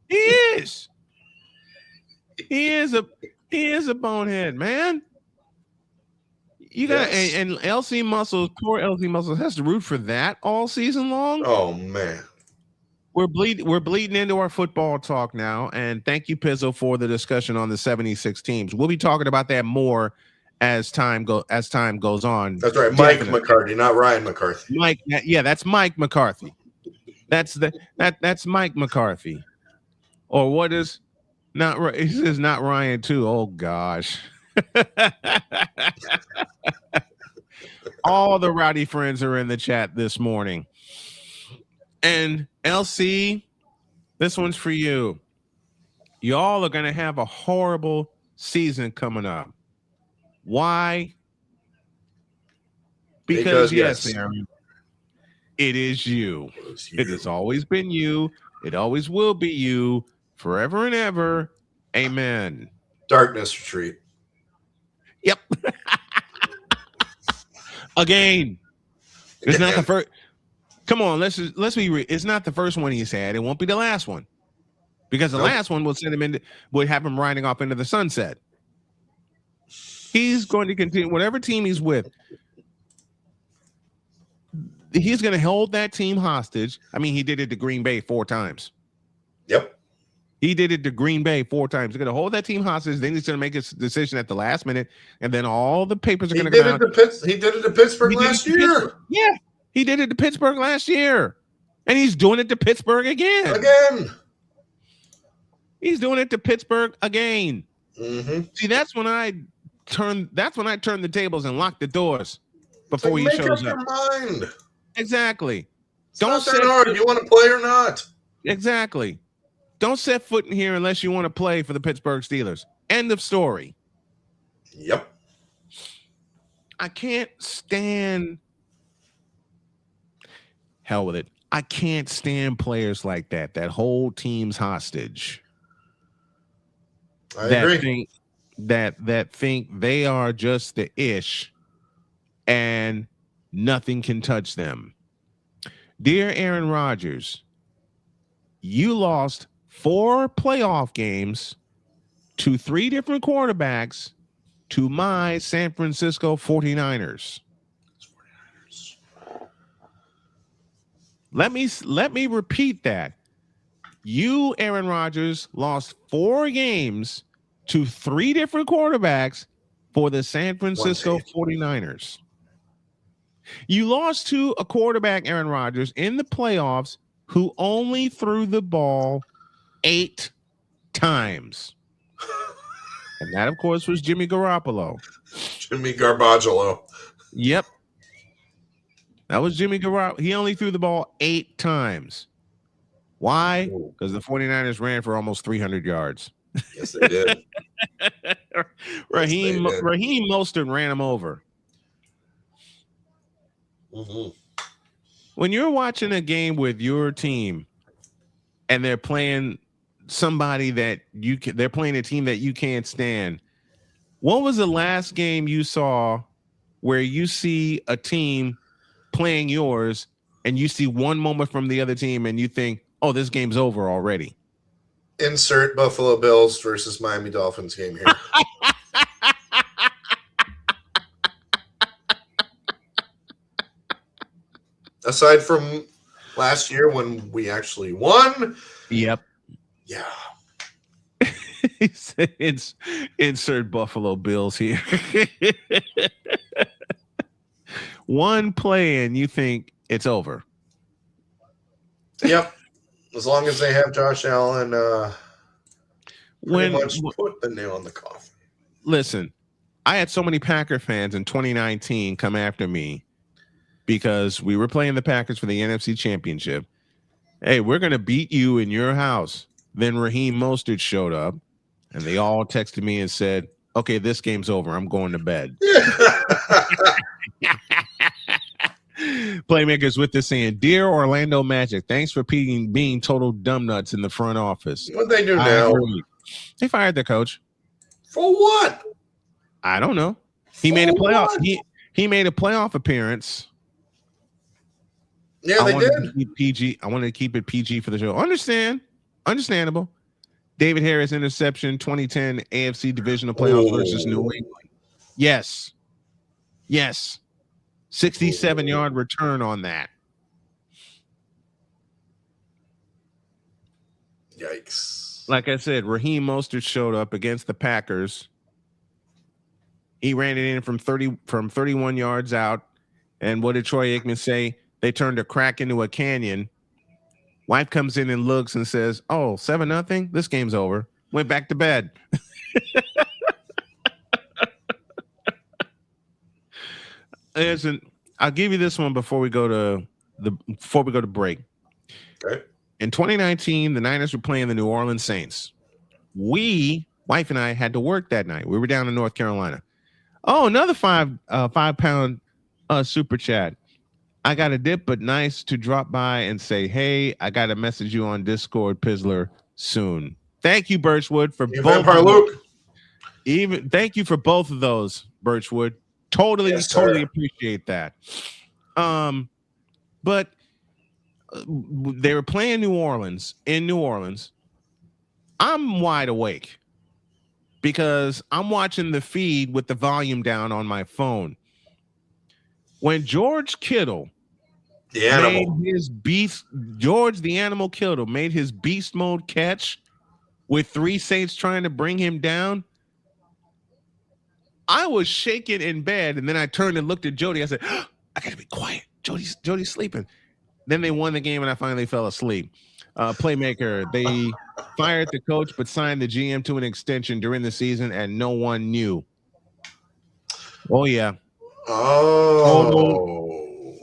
He is. He is a bonehead, man. You got and LC Muscles, poor LC Muscles, has to root for that all season long. Oh man, we're bleeding into our football talk now. And thank you, Pizzo, for the discussion on the 76 teams. We'll be talking about that more as time goes on. That's right, Mike McCarthy, not Ryan McCarthy. Mike, yeah, that's Mike McCarthy. That's Mike McCarthy. Or what is not? He says not Ryan too. Oh gosh. All the rowdy friends are in the chat this morning. And LC, this one's for you. Y'all are going to have a horrible season coming up. Why? Because yes, Aaron, it is you. It has always been you. It always will be you forever and ever. Amen. Darkness retreat. Yep. Again, it's not the first. Come on, let's be. It's not the first one he's had. It won't be the last one, because the last one will send him would have him riding off into the sunset. He's going to continue whatever team he's with. He's going to hold that team hostage. I mean, he did it to Green Bay 4 times. Yep. He did it to Green Bay 4 times. He's going to hold that team hostage. Then he's going to make his decision at the last minute, and then all the papers are going to come out. He did it to Pittsburgh last year. Yeah, he did it to Pittsburgh last year, and he's doing it to Pittsburgh again. He's doing it to Pittsburgh again. Mm-hmm. See, that's when I turn the tables and lock the doors before he shows up. Make up your mind. Exactly. Don't say hard. You want to play or not? Exactly. Don't set foot in here unless you want to play for the Pittsburgh Steelers. End of story. Yep. I can't stand. Hell with it. I can't stand players like that. That whole team's hostage. I agree. That think they are just the ish, and nothing can touch them. Dear Aaron Rodgers, you lost 4 playoff games to 3 different quarterbacks to my San Francisco 49ers. Let me repeat that. You, Aaron Rodgers, lost 4 games to 3 different quarterbacks for the San Francisco 49ers. You lost to a quarterback, Aaron Rodgers, in the playoffs who only threw the ball 8 times. And that, of course, was Jimmy Garoppolo. Jimmy Garbagelo. Yep. That was Jimmy Garoppolo. He only threw the ball 8 times. Why? Because the 49ers ran for almost 300 yards. Yes, they did. Raheem Mostert ran him over. Mm-hmm. When you're watching a game with your team and they're playing somebody that they're playing a team that you can't stand, what was the last game you saw where you see a team playing yours and you see one moment from the other team and you think, oh, this game's over already? Insert Buffalo Bills versus Miami Dolphins game here. Aside from last year when we actually won. Yep. Yeah. It's insert Buffalo Bills here. One play and you think it's over. Yep. As long as they have Josh Allen, pretty much put the nail in the coffin. Listen, I had so many Packer fans in 2019 come after me because we were playing the Packers for the NFC Championship. Hey, we're going to beat you in your house. Then Raheem Mostert showed up, and they all texted me and said, okay, this game's over. I'm going to bed. Playmakers with this saying, Dear Orlando Magic, thanks for being total dumb nuts in the front office. What they do now? They fired their coach. For what? I don't know. He made a playoff. He made a playoff appearance. Yeah, they did. PG. I wanted to keep it PG for the show. Understandable. David Harris interception, 2010 AFC divisional playoffs versus New England. Yes. 67-yard return on that. Yikes. Like I said, Raheem Mostert showed up against the Packers. He ran it in from 31 yards out. And what did Troy Aikman say? They turned a crack into a canyon. Wife comes in and looks and says, oh, 7-0? This game's over. Went back to bed. Listen, I'll give you this one before we go to break. Okay. In 2019, the Niners were playing the New Orleans Saints. Wife and I, had to work that night. We were down in North Carolina. Oh, another £5 super chat. I got a dip, but nice to drop by and say, hey, I got to message you on Discord, Pizzler, soon. Thank you, Birchwood, for both. Thank you for both of those, Birchwood. Totally appreciate that. But they were playing New Orleans. I'm wide awake because I'm watching the feed with the volume down on my phone. When George Kittle made his beast mode catch with 3 Saints trying to bring him down, I was shaking in bed, and then I turned and looked at Jody. I said, I gotta be quiet. Jody's sleeping. Then they won the game, and I finally fell asleep. Playmaker, they fired the coach but signed the GM to an extension during the season, and no one knew. Oh yeah.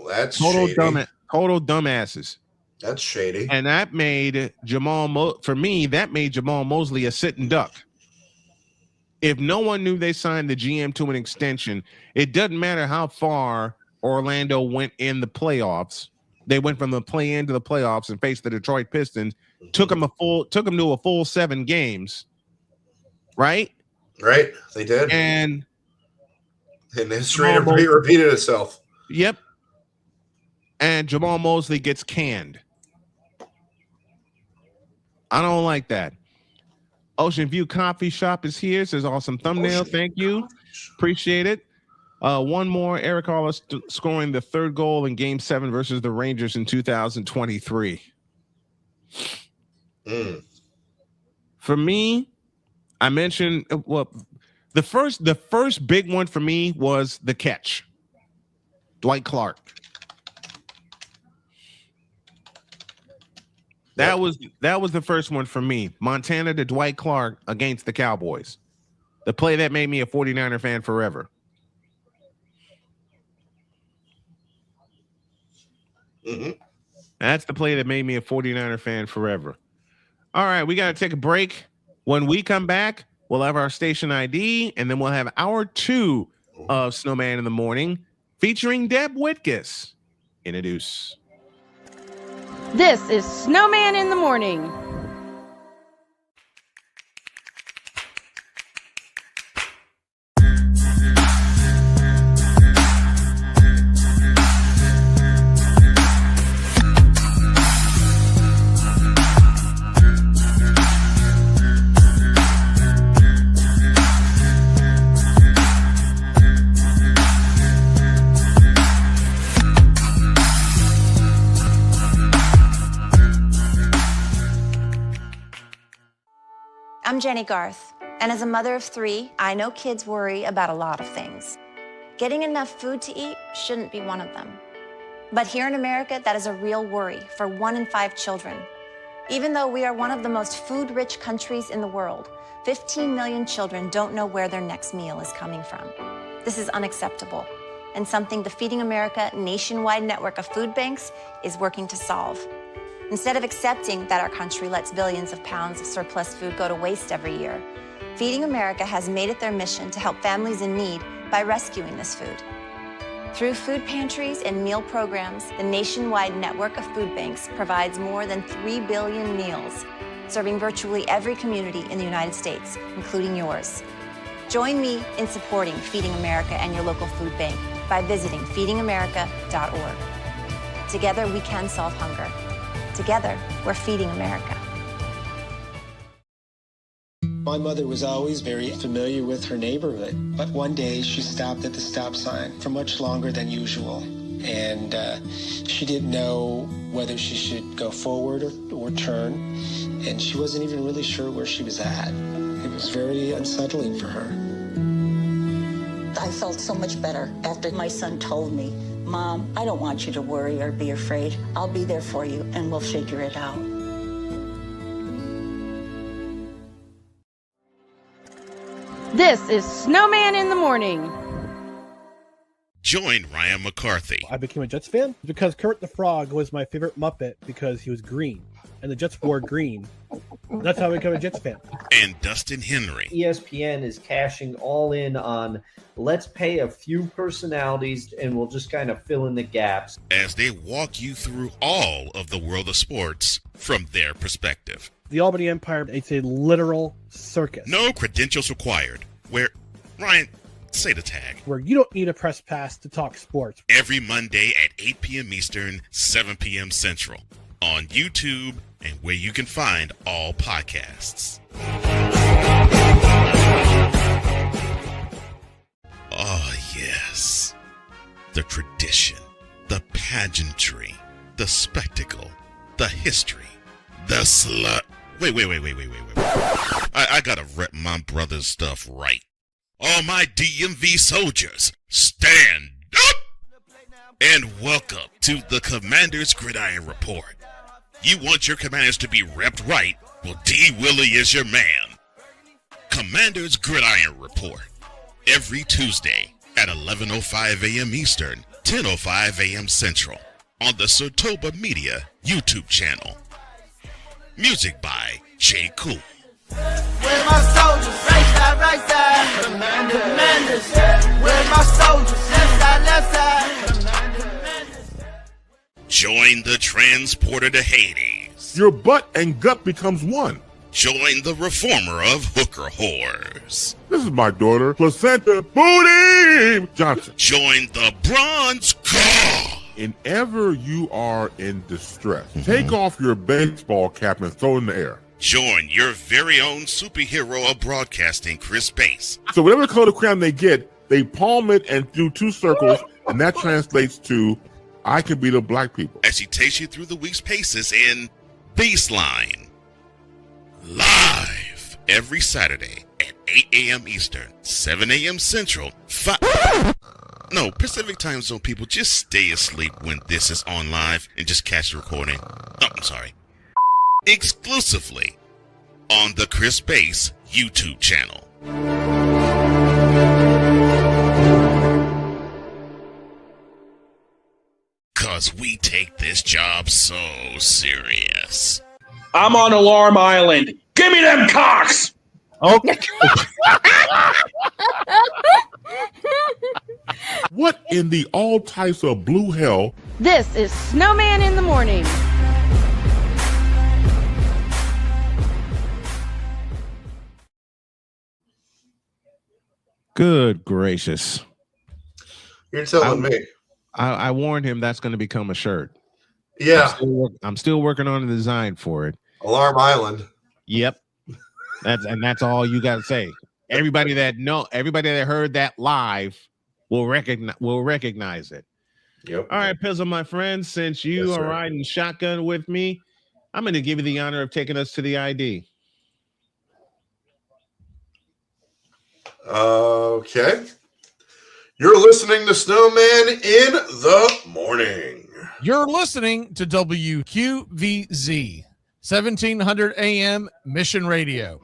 That's total shady. Total dumbasses. That's shady. And that made Jamal Mosley a sitting duck. If no one knew they signed the GM to an extension, it doesn't matter how far Orlando went in the playoffs. They went from the play-in to the playoffs and faced the Detroit Pistons. Took them to a full 7 games, right? Right, they did. And history repeated itself. Yep. And Jamal Mosley gets canned. I don't like that. Ocean View Coffee Shop is here. Says awesome thumbnail. Thank you. Appreciate it. One more. Eric Hollis scoring the 3rd goal in Game 7 versus the Rangers in 2023. For me, I mentioned the first big one for me was the catch. Dwight Clark. That was the first one for me. Montana to Dwight Clark against the Cowboys. The play that made me a 49er fan forever. That's the play that made me a 49er fan forever. All right, we got to take a break. When we come back, we'll have our station ID, and then we'll have hour 2 of Snowman in the Morning featuring Deb Whitcas. Introduce. This is Snowman in the Morning. I'm Jenny Garth, and as a mother of 3, I know kids worry about a lot of things. Getting enough food to eat shouldn't be one of them. But here in America, that is a real worry for 1 in 5 children. Even though we are one of the most food-rich countries in the world, 15 million children don't know where their next meal is coming from. This is unacceptable. and something the Feeding America nationwide network of food banks is working to solve. Instead of accepting that our country lets billions of pounds of surplus food go to waste every year, Feeding America has made it their mission to help families in need by rescuing this food. Through food pantries and meal programs, the nationwide network of food banks provides more than 3 billion meals, serving virtually every community in the United States, including yours. Join me in supporting Feeding America and your local food bank by visiting feedingamerica.org. Together, we can solve hunger. Together, we're feeding America. My mother was always very familiar with her neighborhood, but one day she stopped at the stop sign for much longer than usual, and she didn't know whether she should go forward or turn, and she wasn't even really sure where she was at. It was very unsettling for her. I felt so much better after my son told me, "Mom, I don't want you to worry or be afraid. I'll be there for you and we'll figure it out." This is Snowman in the Morning. Join Ryan McCarthy. I became a Jets fan because Kermit the Frog was my favorite Muppet because he was green, and the Jets wore green. That's how I became a Jets fan. And Dustin Henry. ESPN is cashing all in on let's pay a few personalities and we'll just kind of fill in the gaps. As they walk you through all of the world of sports from their perspective. The Albany Empire, it's a literal circus. No credentials required. Where, Ryan, say the tag. Where you don't need a press pass to talk sports. Every Monday at 8 p.m. Eastern, 7 p.m. Central. On YouTube and where you can find all podcasts. Oh, yes. The tradition, the pageantry, the spectacle, the history, the slut. Wait. I gotta rep my brother's stuff right. All my DMV soldiers, stand up! And welcome to the Commander's Gridiron Report. You want your commanders to be repped right? Well, D. Willie is your man. Commander's Gridiron Report. Every Tuesday at 11:05 a.m. Eastern, 10:05 a.m. Central. On the Sotoba Media YouTube channel. Music by J. Cool. Where my soldiers? Right side. Commanders. Where my soldiers? Left side. Join the transporter to Hades. Your butt and gut becomes one. Join the reformer of hooker whores. This is my daughter, Placenta Booty Johnson. Join the bronze car. Whenever you are in distress, take off your baseball cap and throw it in the air. Join your very own superhero of broadcasting, Chris Bass. So whatever color crown they get, they palm it and do two circles, and that translates to, I can beat up black people. As he takes you through the week's paces in Baseline. Live every Saturday at 8 a.m. Eastern, 7 a.m. Central, Pacific Time Zone people, just stay asleep when this is on live and just catch the recording. Oh, I'm sorry. Exclusively on the Chris Bass YouTube channel. Cause we take this job so serious. I'm on Alarm Island. Give me them cocks! Okay. What in the all types of blue hell? This is Snowman in the Morning. Good gracious. You're telling me. I warned him that's going to become a shirt. Yeah. I'm still working on the design for it. Alarm Island. Yep. That's all you got to say. Everybody that heard that live will recognize it. Yep. All right, Pizzle, my friend, since you are riding shotgun with me, I'm going to give you the honor of taking us to the ID. Okay. You're listening to Snowman in the Morning. You're listening to WQVZ, 1700 AM Mission Radio.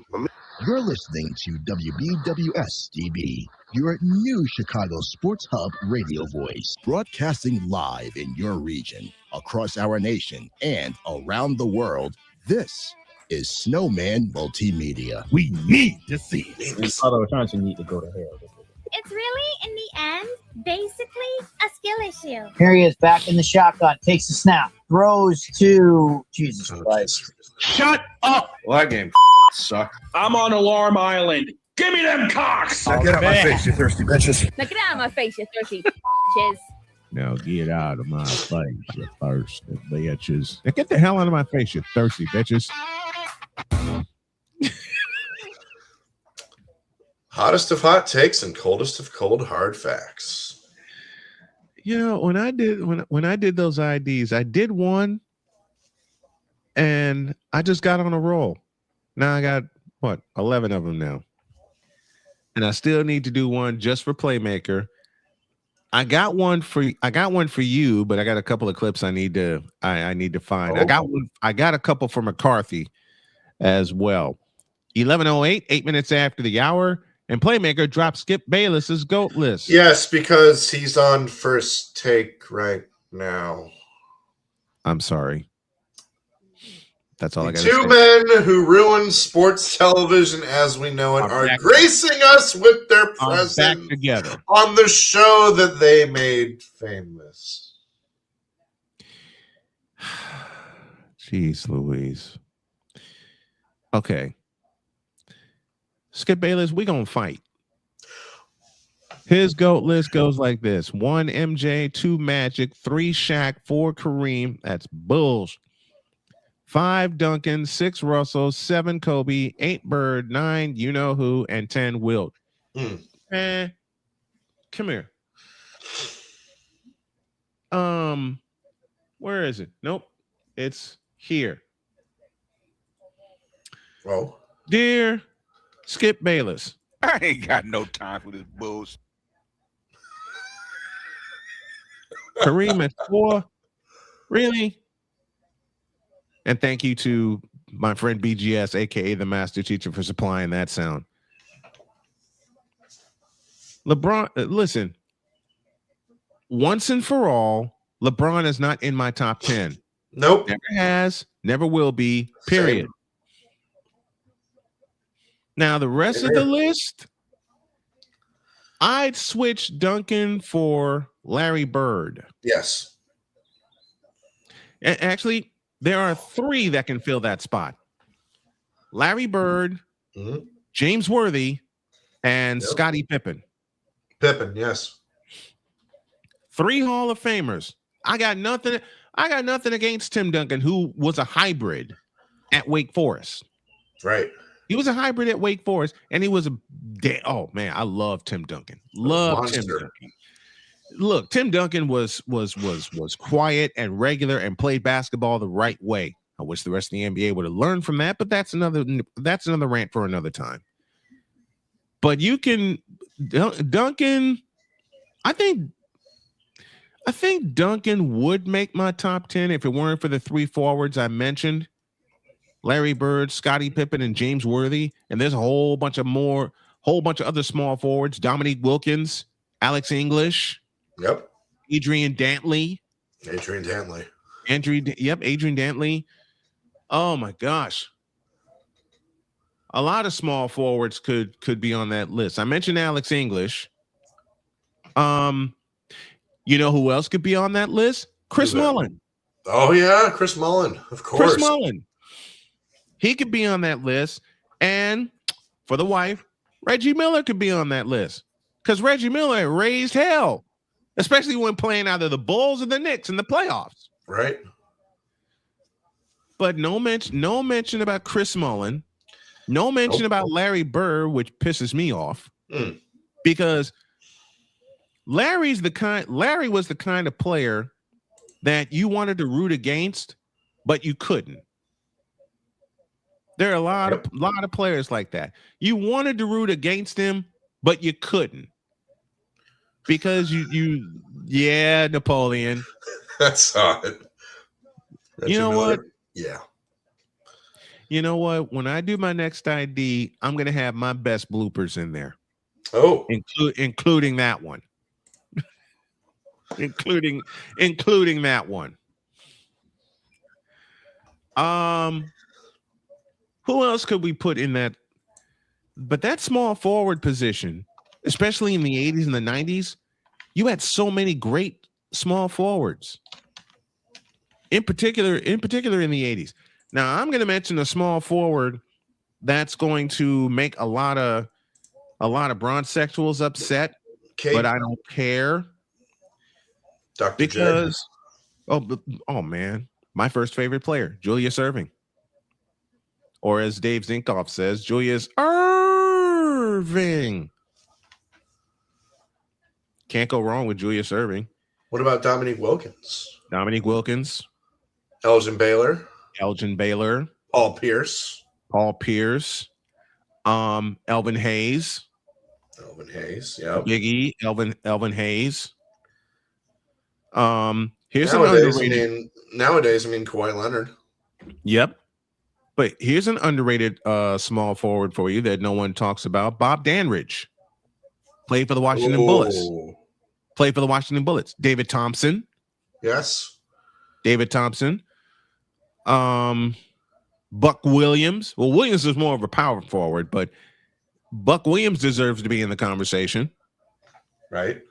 You're listening to WBWS-DB, your new Chicago Sports Hub radio voice, broadcasting live in your region, across our nation, and around the world. This is Snowman Multimedia. We need to see it. Although Chauncey need to go to hell. It's really, in the end, basically a skill issue. Here he is back in the shotgun, takes a snap, throws to Jesus Christ. Shut up! Well, that game sucked. I'm on Alarm Island. Give me them cocks! Now get out my face, you thirsty bitches. Now get out of my face, you thirsty bitches. Now get out of my face, you thirsty bitches. Now get the hell out of my face, you thirsty bitches. Hottest of hot takes and coldest of cold hard facts. You know, when I did those IDs, I did one and I just got on a roll. Now I got 11 of them now. And I still need to do one just for Playmaker. I got one for you, but I got a couple of clips I need to find. I got a couple for McCarthy as well. 11:08, 8 minutes after the hour. And Playmaker dropped Skip Bayless's GOAT list. Yes, because he's on first take right now. I'm sorry. That's all I got to say. Two men who ruined sports television as we know it are gracing us with their presence together on the show that they made famous. Jeez Louise. Okay. Skip Bayless, we gonna fight. His GOAT list goes like this: 1 MJ, 2 Magic, 3 Shaq, 4 Kareem. That's bullshit. 5 Duncan, 6 Russell, 7 Kobe, 8 Bird, 9 you know who, and 10 Wilt. Come here. Where is it? Nope, it's here. Oh, dear Skip Bayless, I ain't got no time for this bullshit. Kareem at 4, really? And thank you to my friend BGS, aka the Master Teacher, for supplying that sound. LeBron, listen. Once and for all, LeBron is not in my top 10. Nope. Never has, never will be, period. Same. Now, the rest of the list, I'd switch Duncan for Larry Bird. Yes. Actually, there are 3 that can fill that spot. Larry Bird, James Worthy, and Scottie Pippen. Pippen, yes. 3 Hall of Famers. I got nothing against Tim Duncan, who was a hybrid at Wake Forest. Right. He was a hybrid at Wake Forest, and he was oh man, I love Tim Duncan. Love Tim Duncan. Look, Tim Duncan was quiet and regular and played basketball the right way. I wish the rest of the NBA would have learned from that, but that's another rant for another time. But you can Duncan, I think Duncan would make my top 10 if it weren't for the 3 forwards I mentioned. Larry Bird, Scottie Pippen, and James Worthy. And there's a whole bunch of other small forwards. Dominique Wilkins, Alex English. Yep. Adrian Dantley. Adrian Dantley. Adrian Dantley. Oh my gosh. A lot of small forwards could be on that list. I mentioned Alex English. You know who else could be on that list? Chris Mullin. Oh yeah, Chris Mullin, of course. Chris Mullin. He could be on that list. And for the wife, Reggie Miller could be on that list. Because Reggie Miller raised hell, especially when playing either the Bulls or the Knicks in the playoffs. Right. But no mention about Chris Mullin. No mention about Larry Bird, which pisses me off. Because Larry was the kind of player that you wanted to root against, but you couldn't. There are a lot of players like that. You wanted to root against him, but you couldn't. Because Napoleon. I saw it. You know what? Yeah. You know what? When I do my next ID, I'm going to have my best bloopers in there. Oh, including that one. including that one. Who else could we put in that? But that small forward position, especially in the 80s and the 90s, you had so many great small forwards. In particular in the 80s. Now, I'm going to mention a small forward that's going to make a lot of bronsexuals upset, but I don't care. Dr. J. Oh man, my first favorite player, Julius Erving. Or as Dave Zinkoff says, Julius Erving. Can't go wrong with Julius Erving. What about Dominique Wilkins? Dominique Wilkins. Elgin Baylor. Paul Pierce. Elvin Hayes. Yeah. Big E. Elvin Hayes. Here's nowadays, an underrated. Nowadays, Kawhi Leonard. Yep. But here's an underrated small forward for you that no one talks about. Bob Danridge. Played for the Washington Bullets. David Thompson. Yes. David Thompson. Buck Williams. Well, Williams is more of a power forward, but Buck Williams deserves to be in the conversation. Right.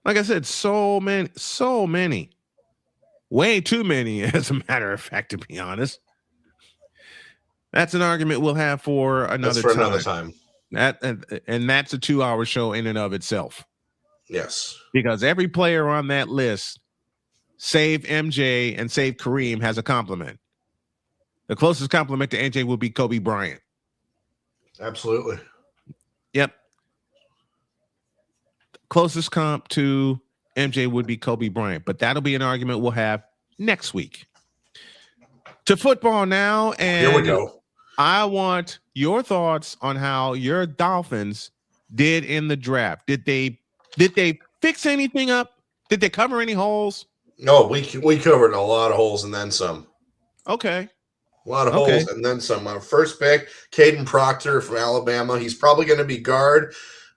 Like I said, so many. Way too many, as a matter of fact, to be honest. That's an argument we'll have for another time. And that's a 2-hour show in and of itself. Yes. Because every player on that list, save MJ and save Kareem, has a compliment. The closest compliment to MJ will be Kobe Bryant. Absolutely. Yep. Closest comp to MJ would be Kobe Bryant, but that'll be an argument we'll have next week. To football now, and here we go. I want your thoughts on how your Dolphins did in the draft. Did they fix anything up? Did they cover any holes? No, we covered a lot of holes and then some. Okay. A lot of holes and then some. Our first pick, Caden Proctor from Alabama. He's probably going to be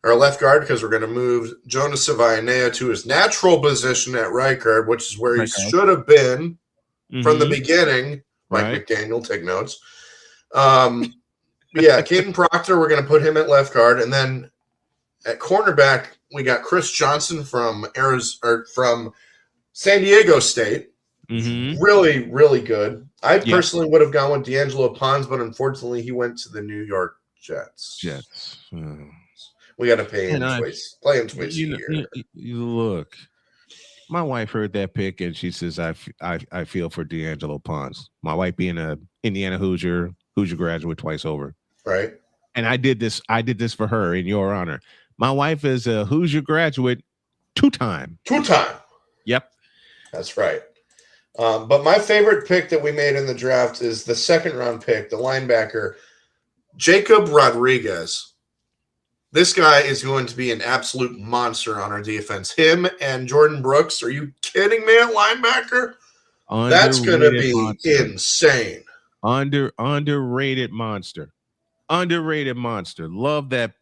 left guard, because we're going to move Jonas Savaianea to his natural position at right guard, which is where he should have been from the beginning. Mike McDaniel, take notes. Caden Proctor, we're going to put him at left guard, and then at cornerback we got Chris Johnson from San Diego State. Really, really good. I personally would have gone with D'Angelo Pons, but unfortunately he went to the New York Jets. We got to pay him twice. Play him twice a year. Look, my wife heard that pick and she says, "I feel for D'Angelo Pons." My wife being a Indiana Hoosier graduate twice over, right? And I did this for her in your honor. My wife is a Hoosier graduate, two-time. Yep, that's right. But my favorite pick that we made in the draft is the second-round pick, the linebacker Jacob Rodriguez. This guy is going to be an absolute monster on our defense. Him and Jordan Brooks. Are you kidding me at linebacker? That's going to be insane. Underrated monster. Love that.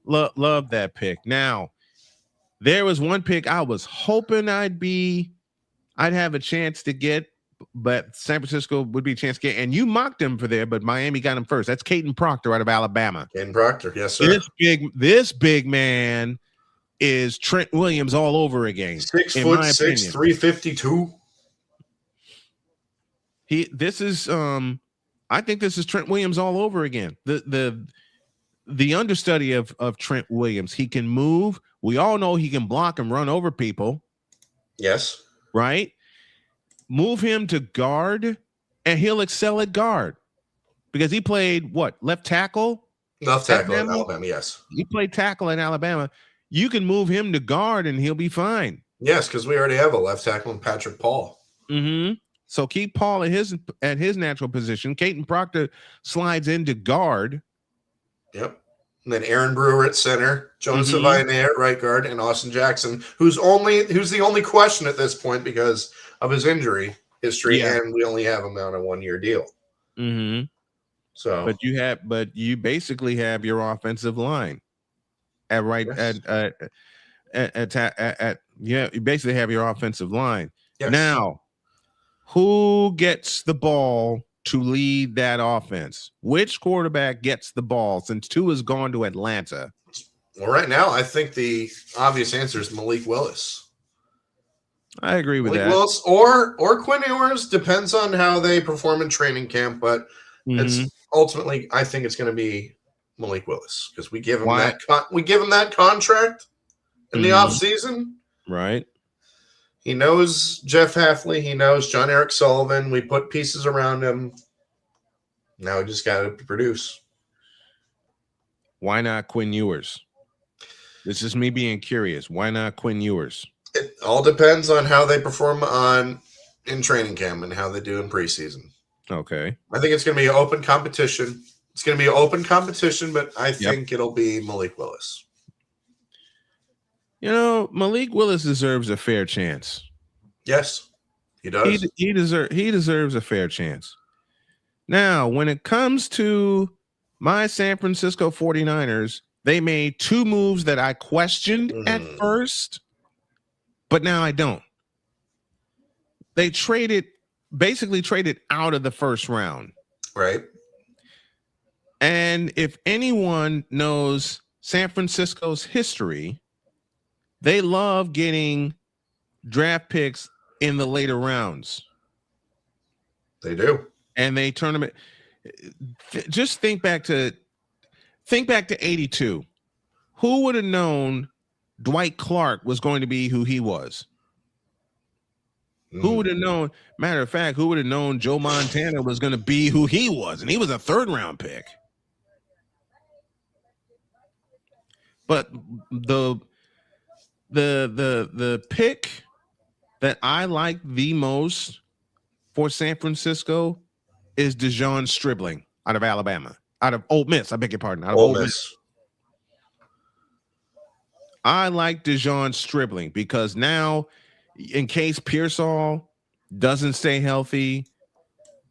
Love that pick. Now, there was one pick I was hoping I'd have a chance to get, but San Francisco would be a chance to get, and you mocked him for there, but Miami got him first. That's Caden Proctor out of Alabama. Caden Proctor, yes, sir. This big man is Trent Williams all over again. 6'6", 352. I think this is Trent Williams all over again. The understudy of Trent Williams. He can move. We all know he can block and run over people. Yes. Right? Move him to guard, and he'll excel at guard. Because he played, left tackle? Left tackle in Alabama, yes. He played tackle in Alabama. You can move him to guard, and he'll be fine. Yes, because we already have a left tackle in Patrick Paul. So keep Paul at his natural position. Caden Proctor slides into guard. Yep. And then Aaron Brewer at center, Jonas Savaianea at right guard, and Austin Jackson, who's the only question at this point because of his injury history, and we only have him on a 1-year deal. So, but you basically have your offensive line at right you basically have your offensive line. Yes. Now, who gets the ball to lead that offense? Which quarterback gets the ball since Tua has gone to Atlanta? well, right now, I think the obvious answer is Malik Willis. I agree with Malik that. Willis or Quinn Ewers, depends on how they perform in training camp, but it's ultimately, I think it's going to be Malik Willis because we give him that contract in the offseason. Right. He knows Jeff Hafley. He knows John Eric Sullivan. We put pieces around him. Now we just got to produce. Why not Quinn Ewers? This is me being curious. Why not Quinn Ewers? It all depends on how they perform in training camp and how they do in preseason. Okay. I think it's going to be an open competition. It's going to be an open competition, but I think it'll be Malik Willis. You know, Malik Willis deserves a fair chance. Yes, he does. He deserves a fair chance. Now, when it comes to my San Francisco 49ers, they made two moves that I questioned at first, but now I don't. They basically traded out of the first round. Right. And if anyone knows San Francisco's history, they love getting draft picks in the later rounds. They do. And they tournament. Just think back to 82. Who would have known Dwight Clark was going to be who he was? Who would have known? Matter of fact, who would have known Joe Montana was going to be who he was? And he was a third round pick. But the pick that I like the most for San Francisco is DeJon Stribling out of Alabama, out of Ole Miss. I beg your pardon. Out of Ole Miss. I like DeJon Stribling because now, in case Pearsall doesn't stay healthy,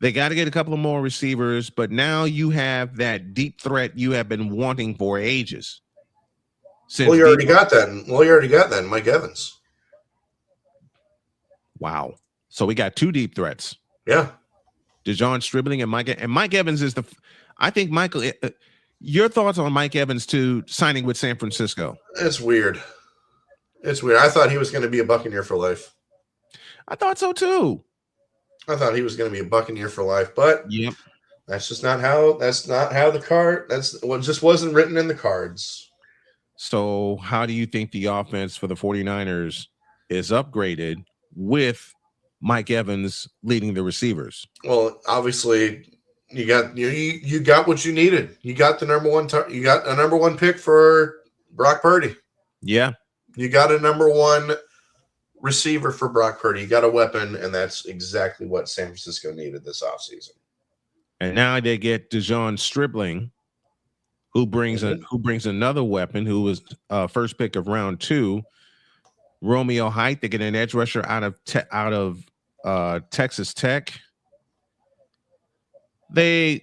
they got to get a couple of more receivers. But now you have that deep threat you have been wanting for ages. Well, you already got that. Mike Evans. Wow. So we got two deep threats. Yeah. DeJon Stribling and Mike Evans is I think Michael. Your thoughts on Mike Evans signing with San Francisco? It's weird. I thought he was going to be a Buccaneer for life. I thought so too. I thought he was going to be a Buccaneer for life, but that's just not how. That's not how the card. That's what just wasn't written in the cards. So how do you think the offense for the 49ers is upgraded with Mike Evans leading the receivers? Well, obviously, you got what you needed. You got the number one. You got a number one pick for Brock Purdy. Yeah, you got a number one receiver for Brock Purdy. You got a weapon, and that's exactly what San Francisco needed this offseason. And now they get DeJon Stribling, who brings another weapon, who was first pick of round 2, Romeo Height. They get an edge rusher out of Texas Tech. The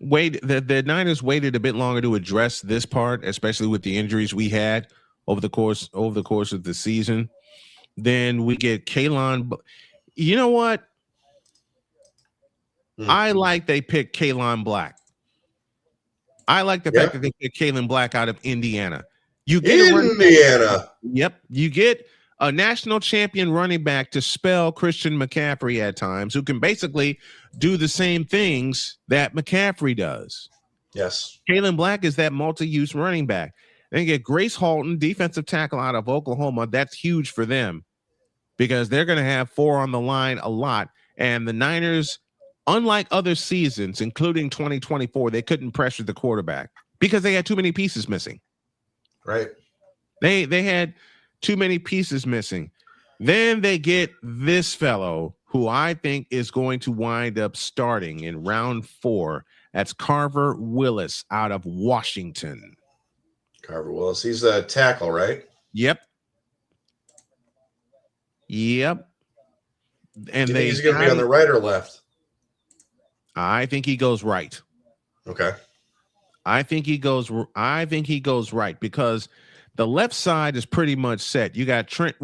Niners waited a bit longer to address this part, especially with the injuries we had over the course of the season. Then we get Kalen. You know what? I like they picked Kalen Black. I like the fact that they picked Kalen Black out of Indiana. You get Indiana. You get a national champion running back to spell Christian McCaffrey at times, who can basically do the same things that McCaffrey does. Yes. Kalen Black is that multi-use running back. Then you get Grace Halton, defensive tackle out of Oklahoma. That's huge for them because they're going to have 4 on the line a lot. And the Niners, unlike other seasons, including 2024, they couldn't pressure the quarterback because they had too many pieces missing. Right. They had too many pieces missing. Then they get this fellow who I think is going to wind up starting in round 4. That's Carver Willis out of Washington. Carver Willis. He's a tackle, right? Yep. And he's going to be on the right or left? I think he goes right. Okay. I think he goes right because the left side is pretty much set. You got Trent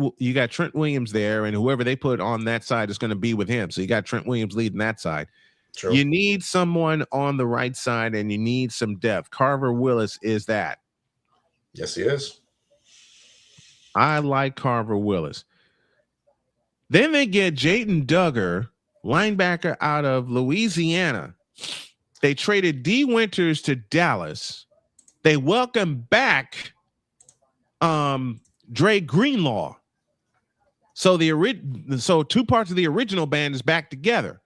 Williams there, and whoever they put on that side is going to be with him. So you got Trent Williams leading that side. True. You need someone on the right side, and you need some depth. Carver Willis is that. Yes, he is. I like Carver Willis. Then they get Jaden Duggar, linebacker out of Louisiana. They traded D. Winters to Dallas. They welcome back Dray Greenlaw. So two parts of the original band is back together.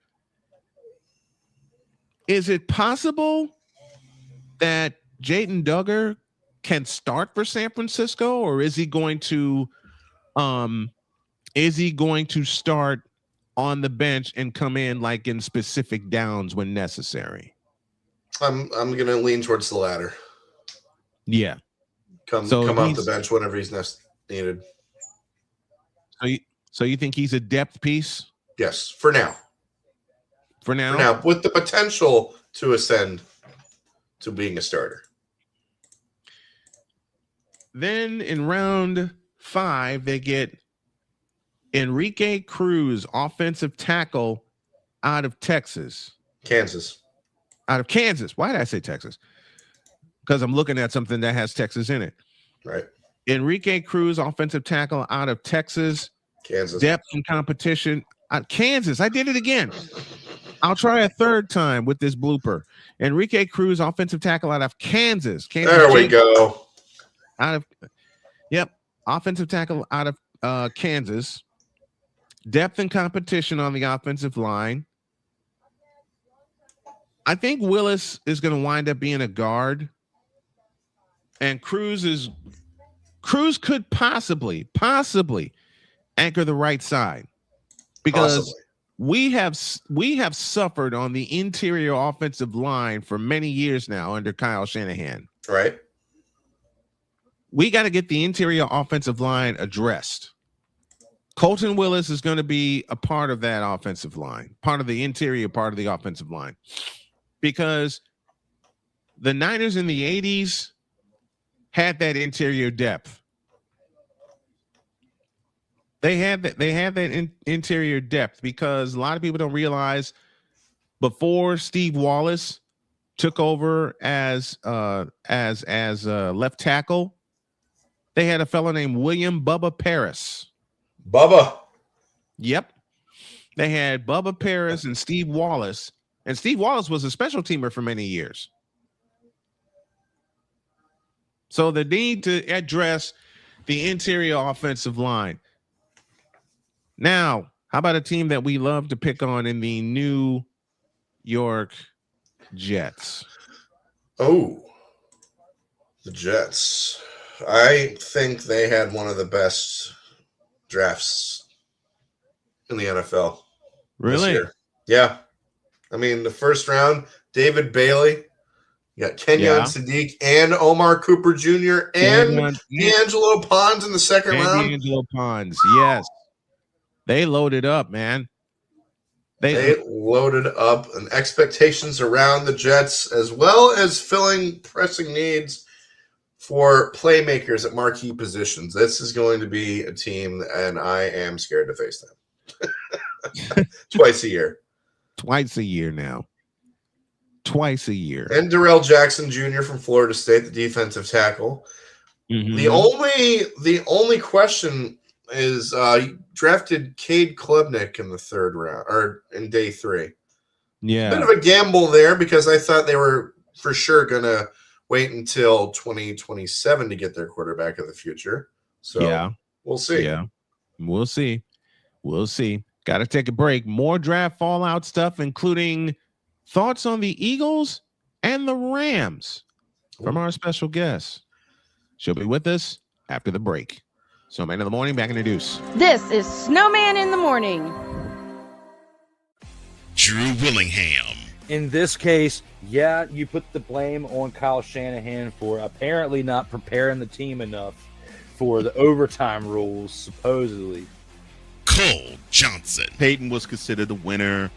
Is it possible that Jaden Duggar can start for San Francisco, or is he going to start on the bench and come in like in specific downs when necessary? I'm gonna lean towards the latter. Yeah. Come off the bench whenever he's needed. So you think he's a depth piece? Yes, for now. For now? For now, with the potential to ascend to being a starter. Then in round 5, they get Enrique Cruz, offensive tackle out of Texas. Out of Kansas. Why did I say Texas? Because I'm looking at something that has Texas in it. Right. Enrique Cruz, offensive tackle out of Texas. Kansas. Depth and competition. Kansas. I did it again. I'll try a third time with this blooper. Enrique Cruz, offensive tackle out of Kansas. There we go. Offensive tackle out of Kansas. Depth and competition on the offensive line. I think Willis is going to wind up being a guard, and Cruz could possibly anchor the right side, because we have suffered on the interior offensive line for many years now under Kyle Shanahan. Right. We got to get the interior offensive line addressed. Colton Willis is going to be a part of that offensive line, part of the interior part of the offensive line, because the Niners in the 80s had that interior depth. They had that interior depth because a lot of people don't realize before Steve Wallace took over as left tackle, they had a fellow named William Bubba Paris. Bubba. Yep. They had Bubba Paris and Steve Wallace. And Steve Wallace was a special teamer for many years. So the need to address the interior offensive line. Now, how about a team that we love to pick on in the New York Jets? Oh, the Jets. I think they had one of the best drafts in the NFL. Really? This year. Yeah. I mean, the first round, David Bailey, you got Kenyon Sadiq and Omar Cooper Jr. and D'Angelo Pons in the second round. D'Angelo Pons, yes. They loaded up, man. They loaded up, and expectations around the Jets, as well as filling pressing needs for playmakers at marquee positions. This is going to be a team, and I am scared to face them. Twice a year. Twice a year now. Twice a year. And Darrell Jackson Jr. from Florida State, the defensive tackle. Mm-hmm. The only question is drafted Cade Klubnik in the third round, or in day 3. Yeah. Bit of a gamble there because I thought they were for sure going to wait until 2027 to get their quarterback of the future. So yeah, we'll see. Yeah, we'll see. We'll see. Got to take a break. More draft fallout stuff, including thoughts on the Eagles and the Rams from our special guest. She'll be with us after the break. Snowman in the morning, back in the deuce. This is Snowman in the morning. Drew Willingham. In this case, yeah, you put the blame on Kyle Shanahan for apparently not preparing the team enough for the overtime rules, supposedly. Cole Johnson. Peyton was considered the winner,